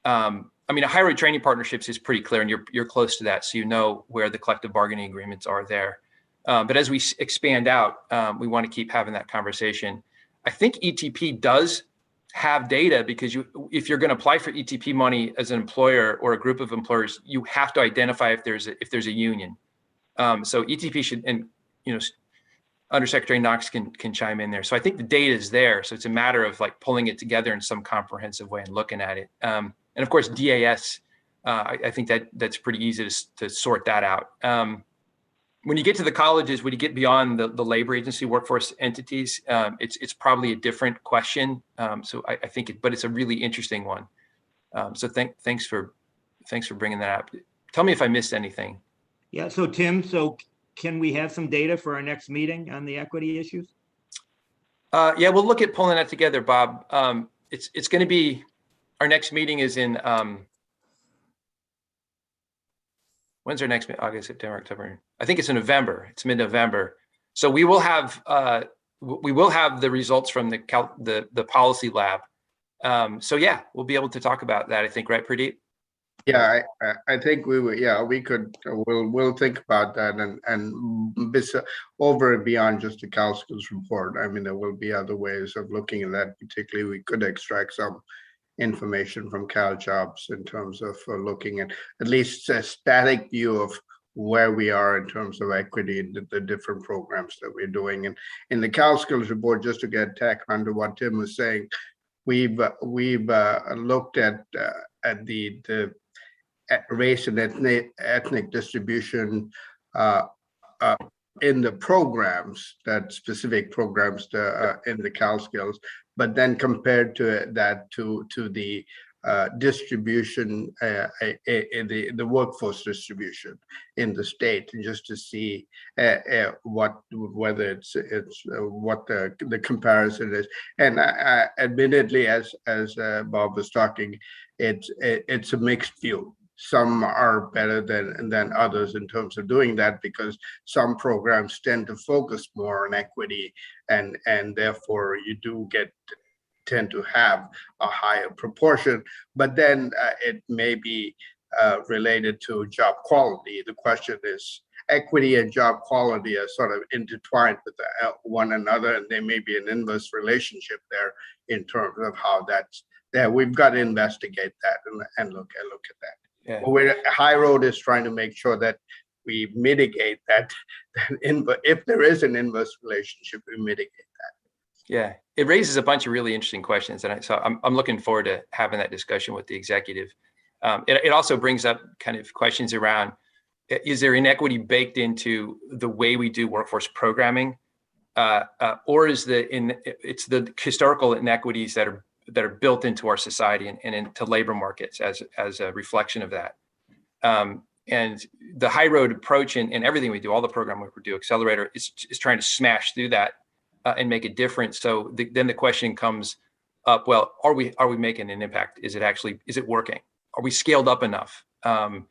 I mean, a higher ed training partnerships is pretty clear, and you're close to that, so you know where the collective bargaining agreements are there. But as we expand out, we want to keep having that conversation. I think ETP does have data, because if you're going to apply for ETP money as an employer or a group of employers, you have to identify if there's a union. So ETP should, and Undersecretary Knox can chime in there. So I think the data is there. So it's a matter of like pulling it together in some comprehensive way and looking at it. And of course, DAS, I think that's pretty easy to sort that out. When you get to the colleges, when you get beyond the labor agency workforce entities, it's probably a different question. So I think, but it's a really interesting one. So thanks for bringing that up. Tell me if I missed anything. Yeah. So Tim, can we have some data for our next meeting on the equity issues? Yeah, we'll look at pulling that together, Bob. It's going to be, our next meeting is in. When's our next meeting? August, September, October. I think it's in November. It's mid-November. So we will have the results from the policy lab. So yeah, we'll be able to talk about that, I think, right, Pradeep? Yeah, I think we will. Yeah, we could. We'll think about that, and over and beyond just the CalSkills report. I mean, there will be other ways of looking at that. Particularly, we could extract some information from CalJobs in terms of looking at least a static view of where we are in terms of equity in the different programs that we're doing. And in the CalSkills report, just to get tack under what Tim was saying, we've looked at the race and ethnic distribution in the programs, that specific programs in the CalSkills, but then compared to that to the distribution, the workforce distribution in the state, and just to see whether it's what the comparison is. And admittedly, as Bob was talking, it's a mixed view. Some are better than others in terms of doing that, because some programs tend to focus more on equity, and therefore you do tend to have a higher proportion. But then it may be related to job quality. The question is, equity and job quality are sort of intertwined with one another, and there may be an inverse relationship there in terms of how that's there. We've got to investigate that and look at that. Yeah. Well, High Road is trying to make sure that we mitigate that if there is an inverse relationship, we mitigate that. Yeah, it raises a bunch of really interesting questions, and so I'm looking forward to having that discussion with the executive. It also brings up kind of questions around, is there inequity baked into the way we do workforce programming, or is it's the historical inequities that are built into our society and into labor markets as a reflection of that. And the High Road approach and everything we do, all the program work we do, Accelerator, is trying to smash through that and make a difference. So then the question comes up, well, are we making an impact? Is it working? Are we scaled up enough? And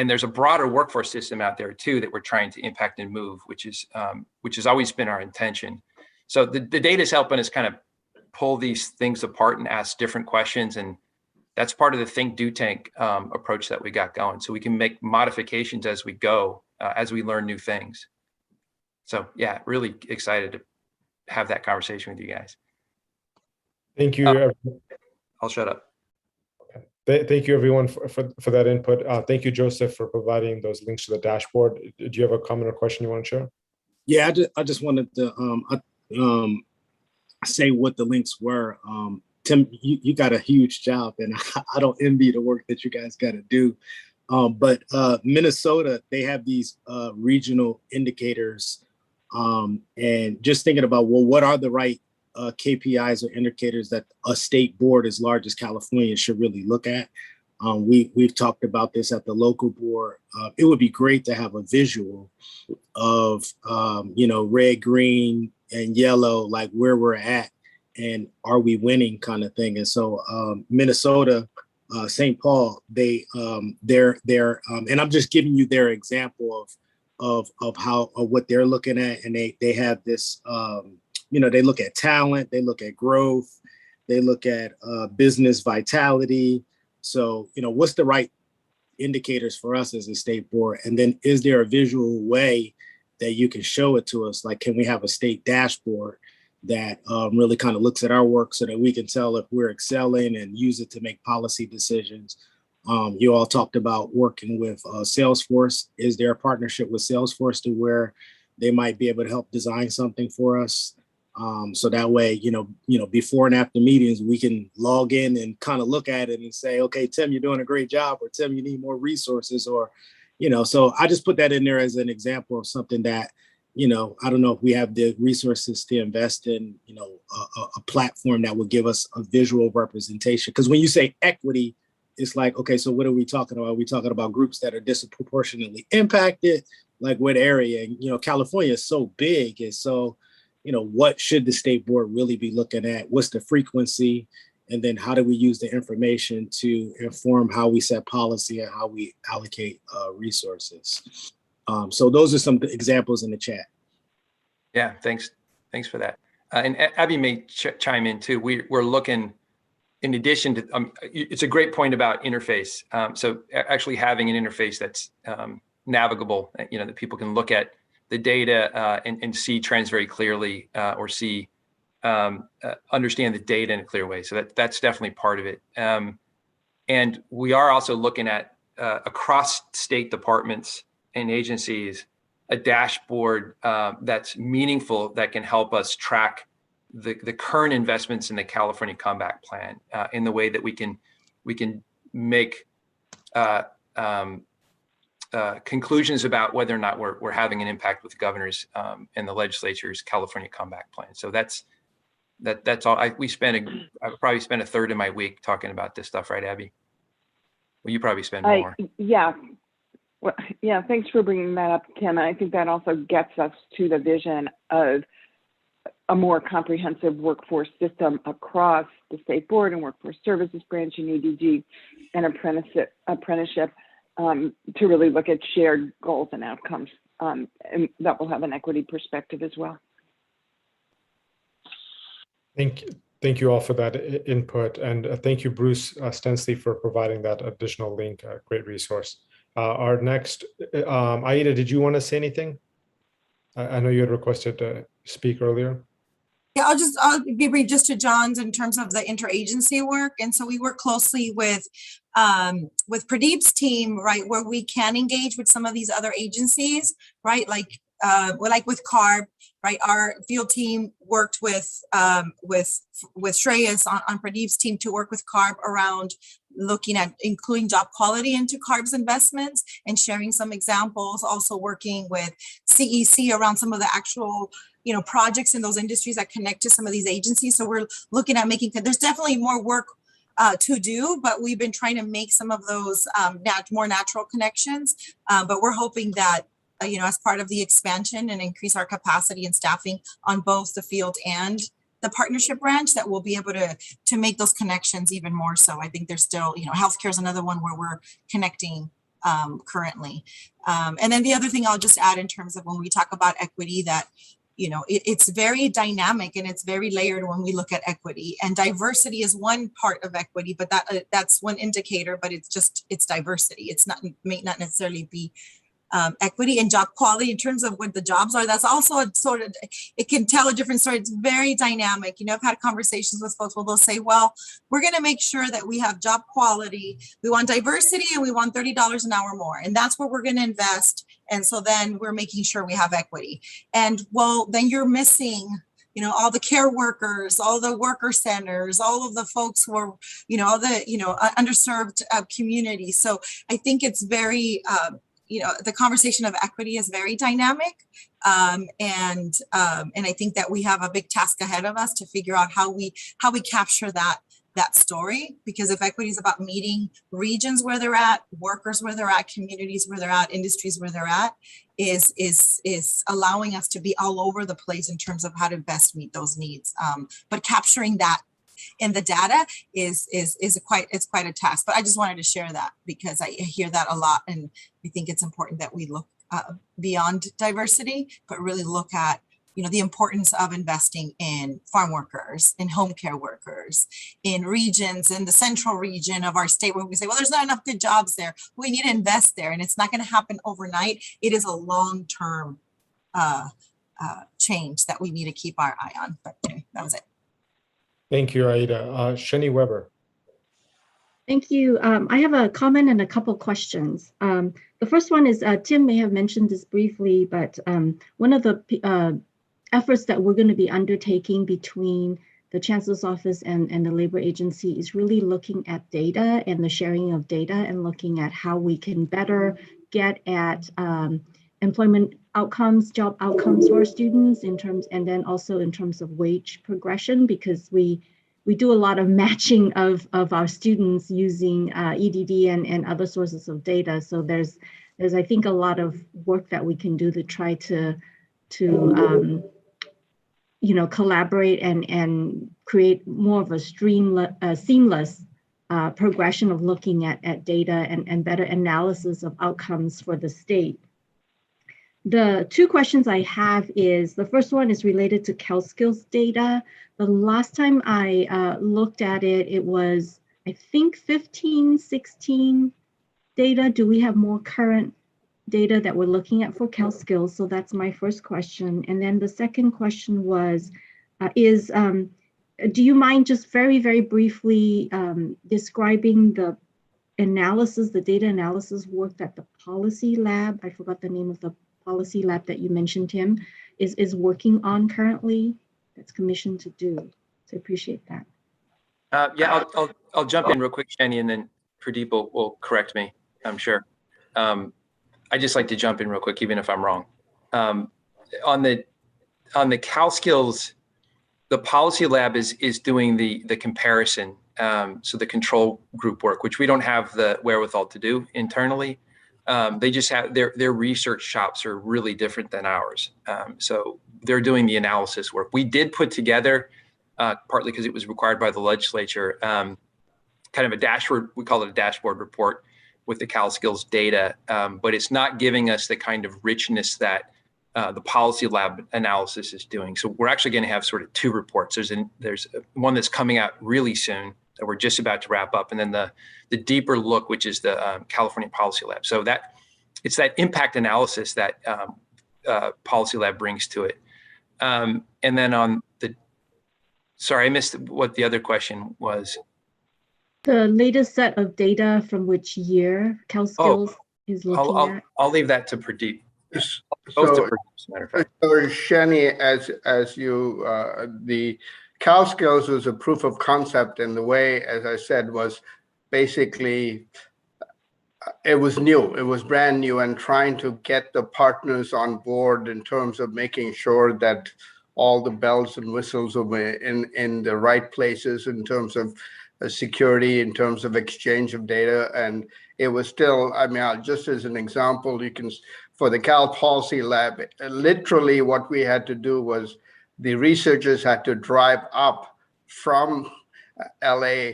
there's a broader workforce system out there too that we're trying to impact and move, which has always been our intention. So the data is helping us kind of pull these things apart and ask different questions. And that's part of the think, do, tank approach that we got going. So we can make modifications as we go, as we learn new things. So yeah, really excited to have that conversation with you guys. Thank you. I'll shut up. Thank you, everyone, for that input. Thank you, Joseph, for providing those links to the dashboard. Do you have a comment or question you want to share? Yeah, I just wanted to say what the links were. Tim, you got a huge job, and I don't envy the work that you guys got to do. But Minnesota, they have these regional indicators, and just thinking about, well, what are the right KPIs or indicators that a state board as large as California should really look at. We've talked about this at the local board. It would be great to have a visual of, red, green, and yellow, like where we're at and are we winning kind of thing. And so Minnesota, St. Paul, they're and I'm just giving you their example of what they're looking at. And they have this, they look at talent, they look at growth, they look at business vitality. So, what's the right indicators for us as a state board? And then is there a visual way that you can show it to us? Like, can we have a state dashboard that really kind of looks at our work so that we can tell if we're excelling and use it to make policy decisions? You all talked about working with Salesforce. Is there a partnership with Salesforce to where they might be able to help design something for us? So that way, before and after meetings, we can log in and kind of look at it and say, okay, Tim, you're doing a great job, or Tim, you need more resources, or, so I just put that in there as an example of something that, I don't know if we have the resources to invest in, a platform that would give us a visual representation. Because when you say equity, it's like, okay, so what are we talking about? Are we talking about groups that are disproportionately impacted? Like what area? California is so big. And so, what should the state board really be looking at? What's the frequency? And then how do we use the information to inform how we set policy and how we allocate resources? So those are some examples in the chat. Yeah, thanks for that. And Abby may chime in too. We're looking, in addition to, it's a great point about interface. So actually having an interface that's navigable, that people can look at the data and see trends very clearly, or see, understand the data in a clear way. So that's definitely part of it. And we are also looking at across state departments and agencies, a dashboard that's meaningful, that can help us track the current investments in the California Combat Plan in the way that we can make conclusions about whether or not we're having an impact with the governor's and the legislature's California Combat Plan. So that's all. I probably spend a third of my week talking about this stuff, right, Abby? Well, you probably spend more. Yeah. Well, yeah, thanks for bringing that up, Tim. And I think that also gets us to the vision of a more comprehensive workforce system across the state board and workforce services branch and UDG and apprenticeship to really look at shared goals and outcomes, and that will have an equity perspective as well. Thank you all for that input, and thank you, Bruce Stensley, for providing that additional link. Great resource. Our next, Aida, did you want to say anything? I know you had requested to speak earlier. Yeah, I'll be brief just to John's in terms of the interagency work. And so we work closely with Pradeep's team, right, where we can engage with some of these other agencies, right? Like with CARB, right? Our field team worked with Shreyas on Pradeep's team to work with CARB around looking at including job quality into CARB's investments and sharing some examples, also working with CEC around some of the actual projects in those industries that connect to some of these agencies. So we're looking at there's definitely more work to do, but we've been trying to make some of those more natural connections. But we're hoping that, as part of the expansion and increase our capacity and staffing on both the field and the partnership branch, that we'll be able to make those connections even more so. I think there's still, healthcare is another one where we're connecting currently. And then the other thing I'll just add in terms of when we talk about equity, that it's very dynamic and it's very layered when we look at equity, and diversity is one part of equity, but that's one indicator, but it's diversity. It's may not necessarily be equity and job quality in terms of what the jobs are. That's also a sort of, it can tell a different story. It's very dynamic. You know, I've had conversations with folks where they'll say, well, we're going to make sure that we have job quality. We want diversity and we want $30 an hour more. And that's where we're going to invest. And so then we're making sure we have equity. And well, then you're missing, you know, all the care workers, all the worker centers, all of the folks who are, you know, all the, you know, underserved communities. So I think it's very, you know, the conversation of equity is very dynamic. And I think that we have a big task ahead of us to figure out how we capture that story, because if equity is about meeting regions where they're at, workers where they're at, communities where they're at, industries where they're at, is allowing us to be all over the place in terms of how to best meet those needs. But capturing that in the data is quite a task. But I just wanted to share that because I hear that a lot, and I think it's important that we look beyond diversity, but really look at, you know, the importance of investing in farm workers, in home care workers, in regions, in the central region of our state where we say, well, there's not enough good jobs there. We need to invest there. And it's not going to happen overnight. It is a long-term change that we need to keep our eye on. But anyway, that was it. Thank you, Aida. Shani Weber. Thank you. I have a comment and a couple questions. The first one is, Tim may have mentioned this briefly, but one of the efforts that we're going to be undertaking between the Chancellor's Office and the Labor Agency is really looking at data and the sharing of data and looking at how we can better get at employment outcomes, job outcomes for our students in terms, and then also in terms of wage progression, because we do a lot of matching of our students using EDD and other sources of data. So there's I think a lot of work that we can do to try to you know, collaborate and create more of a seamless progression of looking at data and better analysis of outcomes for the state. The two questions I have is, the first one is related to CalSkills data. The last time I looked at it, it was, I think, 15, 16 data. Do we have more current data that we're looking at for CalSkills? So that's my first question. And then the second question was, do you mind just very, very briefly describing the analysis, the data analysis work that the policy lab, I forgot the name of the policy lab that you mentioned, Tim, is working on currently, that's commissioned to do? So I appreciate that. Yeah, I'll jump in real quick, Shani, and then Pradeep will correct me, I'm sure. I just like to jump in real quick, even if I'm wrong. On the CalSkills, the policy lab is doing the comparison, so the control group work, which we don't have the wherewithal to do internally. They just have their research shops are really different than ours. So they're doing the analysis work. We did put together, partly because it was required by the legislature, kind of a dashboard, we call it a dashboard report with the CalSkills data, but it's not giving us the kind of richness that the policy lab analysis is doing. So we're actually going to have sort of two reports. There's one that's coming out really soon that we're just about to wrap up, and then the deeper look, which is the California Policy Lab. So it's that impact analysis that Policy Lab brings to it. And then sorry, I missed what the other question was. The latest set of data from which year CalSkills is looking at? I'll leave that to Pradeep. So, Pradeep, as a matter of fact. So Shani, as you, the CalSkills was a proof of concept, and the way, as I said, was basically, it was new, it was brand new, and trying to get the partners on board in terms of making sure that all the bells and whistles were in the right places in terms of security, in terms of exchange of data. And it was still, I mean, just as an example, you can, for the Cal Policy Lab, literally what we had to do was the researchers had to drive up from LA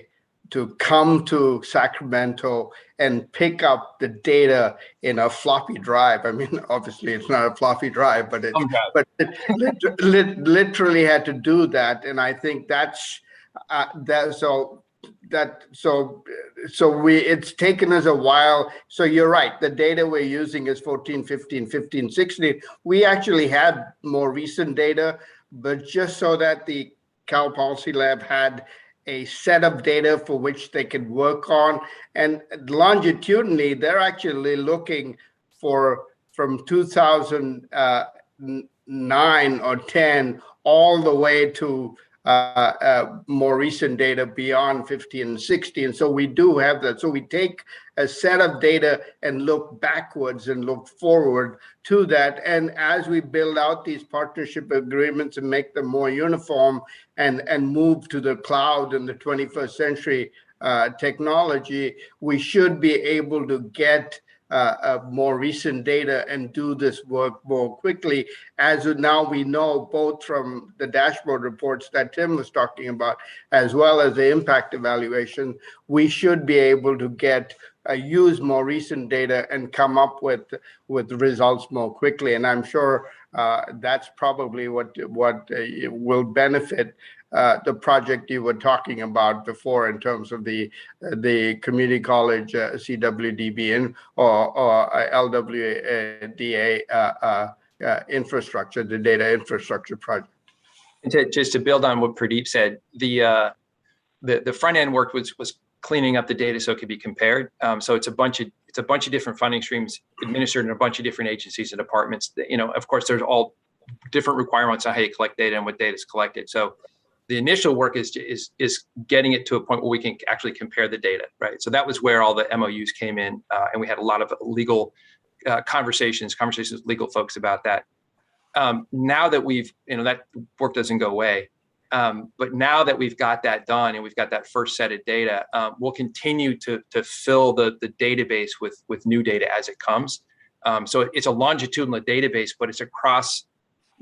to come to Sacramento and pick up the data in a floppy drive. I mean, obviously it's not a floppy drive, but it literally had to do that. And I think that's so it's taken us a while. So you're right. The data we're using is 14, 15, 15, 16. We actually had more recent data, but just so that the Cal Policy Lab had a set of data for which they could work on. And longitudinally, they're actually looking for from 2009 or 10 all the way to more recent data beyond 15 and 16. So we do have that. So we take a set of data and look backwards and look forward to that. And as we build out these partnership agreements and make them more uniform and move to the cloud and the 21st century technology, we should be able to get more recent data and do this work more quickly. As of now, we know both from the dashboard reports that Tim was talking about, as well as the impact evaluation, we should be able to get use more recent data and come up with results more quickly. And I'm sure that's probably what will benefit the project you were talking about before in terms of the community college CWDB or LWDA infrastructure, the data infrastructure project. And just to build on what Pradeep said, the front end work was cleaning up the data so it could be compared. So it's a bunch of different funding streams administered in a bunch of different agencies and departments. That, of course, there's all different requirements on how you collect data and what data is collected. So the initial work is getting it to a point where we can actually compare the data, right? So that was where all the MOUs came in, and we had a lot of legal conversations with legal folks about that. Now that we've, that work doesn't go away, but now that we've got that done and we've got that first set of data, we'll continue to fill the database with new data as it comes. So it's a longitudinal database, but it's across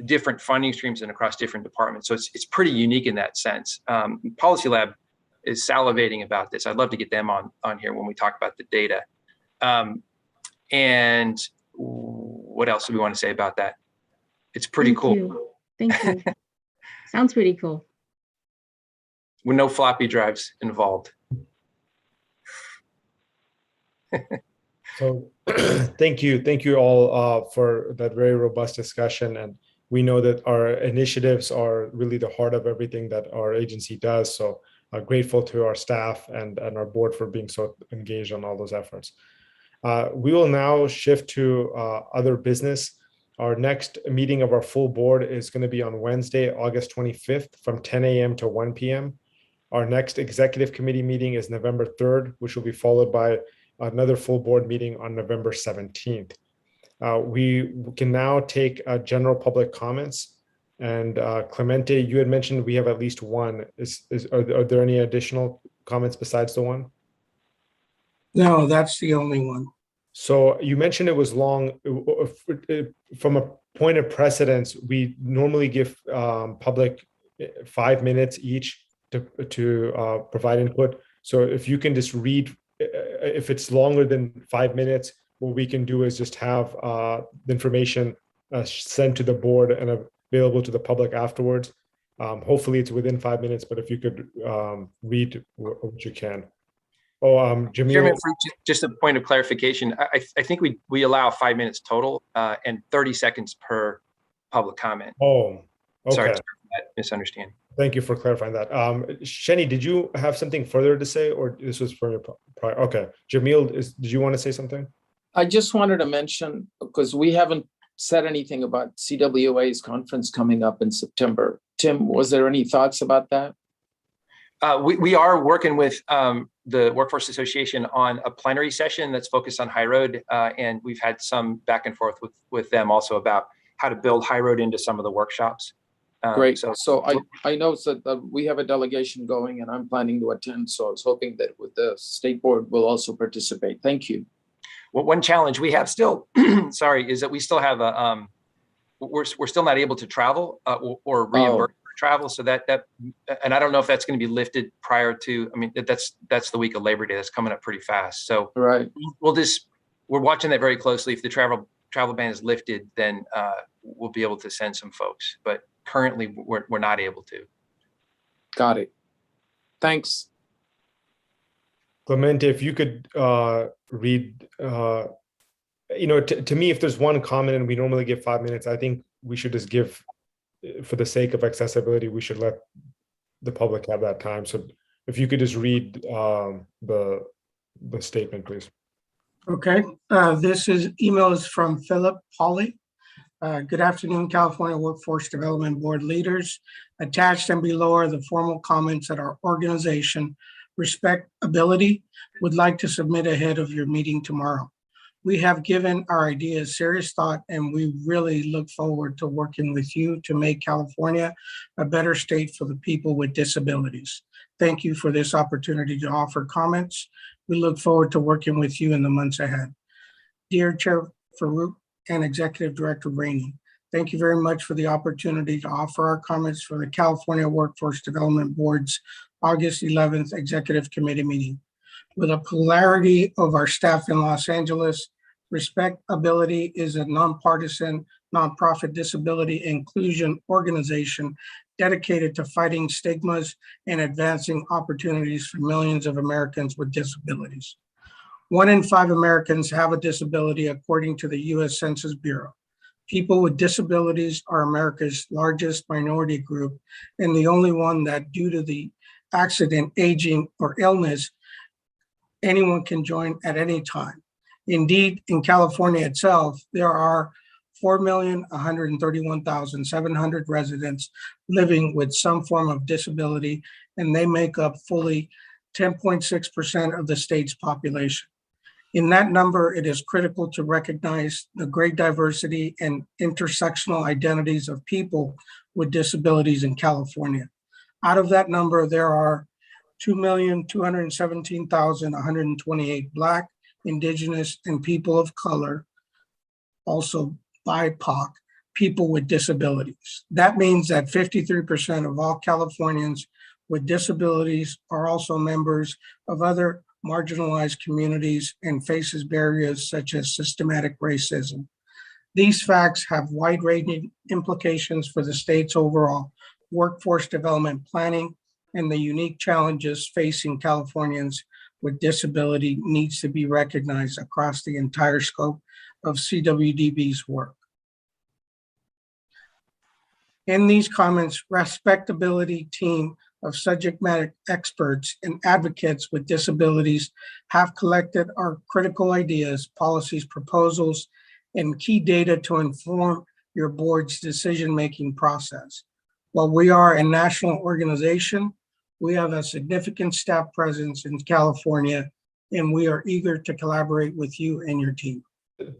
different funding streams and across different departments. So it's pretty unique in that sense. Policy Lab is salivating about this. I'd love to get them on here when we talk about the data. And what else do we want to say about that? It's pretty cool. Thank you. Sounds pretty cool. With no floppy drives involved. So thank you all for that very robust discussion. And we know that our initiatives are really the heart of everything that our agency does. So grateful to our staff and our board for being so engaged on all those efforts. We will now shift to other business. Our next meeting of our full board is going to be on Wednesday, August 25th from 10 a.m. to 1 p.m. Our next executive committee meeting is November 3rd, which will be followed by another full board meeting on November 17th. We can now take general public comments. And Clemente, you had mentioned we have at least one. Are there any additional comments besides the one? No, that's the only one. So you mentioned it was long. From a point of precedence, we normally give public 5 minutes each to provide input. So if you can just read, if it's longer than 5 minutes, what we can do is just have the information sent to the board and available to the public afterwards. Hopefully it's within 5 minutes, but if you could read what you can. Oh, Jamil. Chairman, just a point of clarification. I think we allow 5 minutes total and 30 seconds per public comment. Oh, okay. Sorry for that misunderstanding. Thank you for clarifying that. Sheni, did you have something further to say, or this was from your prior? Okay, Jamil, did you want to say something? I just wanted to mention, because we haven't said anything about CWA's conference coming up in September. Tim, was there any thoughts about that? We are working with the Workforce Association on a plenary session that's focused on high road, and we've had some back and forth with them also about how to build high road into some of the workshops. Great. So I know that we have a delegation going, and I'm planning to attend. So I was hoping that with the state board will also participate. Thank you. Well, one challenge we have still, sorry, is that we still have we're still not able to travel or reimburse travel. So that and I don't know if that's going to be lifted prior to. I mean, that's the week of Labor Day. That's coming up pretty fast. So right, we're watching that very closely. If the travel ban is lifted, then we'll be able to send some folks. But currently, we're not able to. Got it. Thanks. Clemente, if you could read, to me, if there's one comment and we normally give 5 minutes, I think we should just give, for the sake of accessibility, we should let the public have that time. So if you could just read the statement, please. Okay, this email is from Philip Hawley. Good afternoon, California Workforce Development Board leaders. Attached and below are the formal comments that our organization, Respectability, would like to submit ahead of your meeting tomorrow. We have given our ideas serious thought, and we really look forward to working with you to make California a better state for the people with disabilities. Thank you for this opportunity to offer comments. We look forward to working with you in the months ahead. Dear Chair Farouk and Executive Director Rainey, thank you very much for the opportunity to offer our comments for the California Workforce Development Board's August 11th Executive Committee meeting. With a plurality of our staff in Los Angeles, Respectability is a nonpartisan, nonprofit disability inclusion organization dedicated to fighting stigmas and advancing opportunities for millions of Americans with disabilities. 1 in 5 Americans have a disability, according to the U.S. Census Bureau. People with disabilities are America's largest minority group and the only one that, due to the accident, aging, or illness, anyone can join at any time. Indeed, in California itself, there are 4,131,700 residents living with some form of disability, and they make up fully 10.6% of the state's population. In that number, it is critical to recognize the great diversity and intersectional identities of people with disabilities in California. Out of that number, there are 2,217,128 Black, Indigenous, and people of color, also BIPOC, people with disabilities. That means that 53% of all Californians with disabilities are also members of other marginalized communities and faces barriers such as systematic racism. These facts have wide-ranging implications for the state's overall workforce development planning, and the unique challenges facing Californians with disability needs to be recognized across the entire scope of CWDB's work. In these comments, Respectability team of subject matter experts and advocates with disabilities have collected our critical ideas, policies, proposals, and key data to inform your board's decision-making process. While we are a national organization, we have a significant staff presence in California, and we are eager to collaborate with you and your team.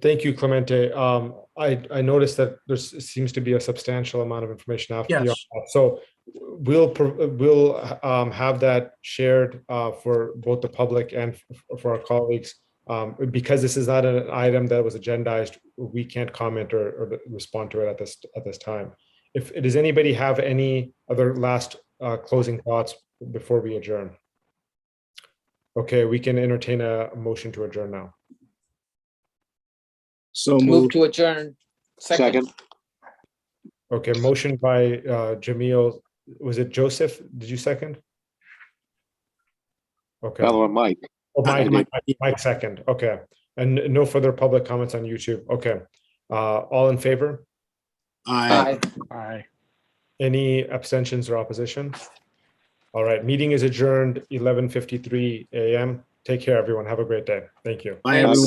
Thank you, Clemente. I noticed that there seems to be a substantial amount of information after the so we'll have that shared for both the public and for our colleagues. Because this is not an item that was agendized, we can't comment or respond to it at this time. Does anybody have any other last closing thoughts before we adjourn? Okay, we can entertain a motion to adjourn now. So Move to adjourn. Second. Okay, motion by Jamil. Was it Joseph? Did you second? Okay. Mike. Oh, Mike second. Okay. And no further public comments on YouTube. Okay. All in favor? Aye. Aye. Any abstentions or opposition? All right. Meeting is adjourned 11:53 a.m. Take care, everyone. Have a great day. Thank you. Bye, everyone.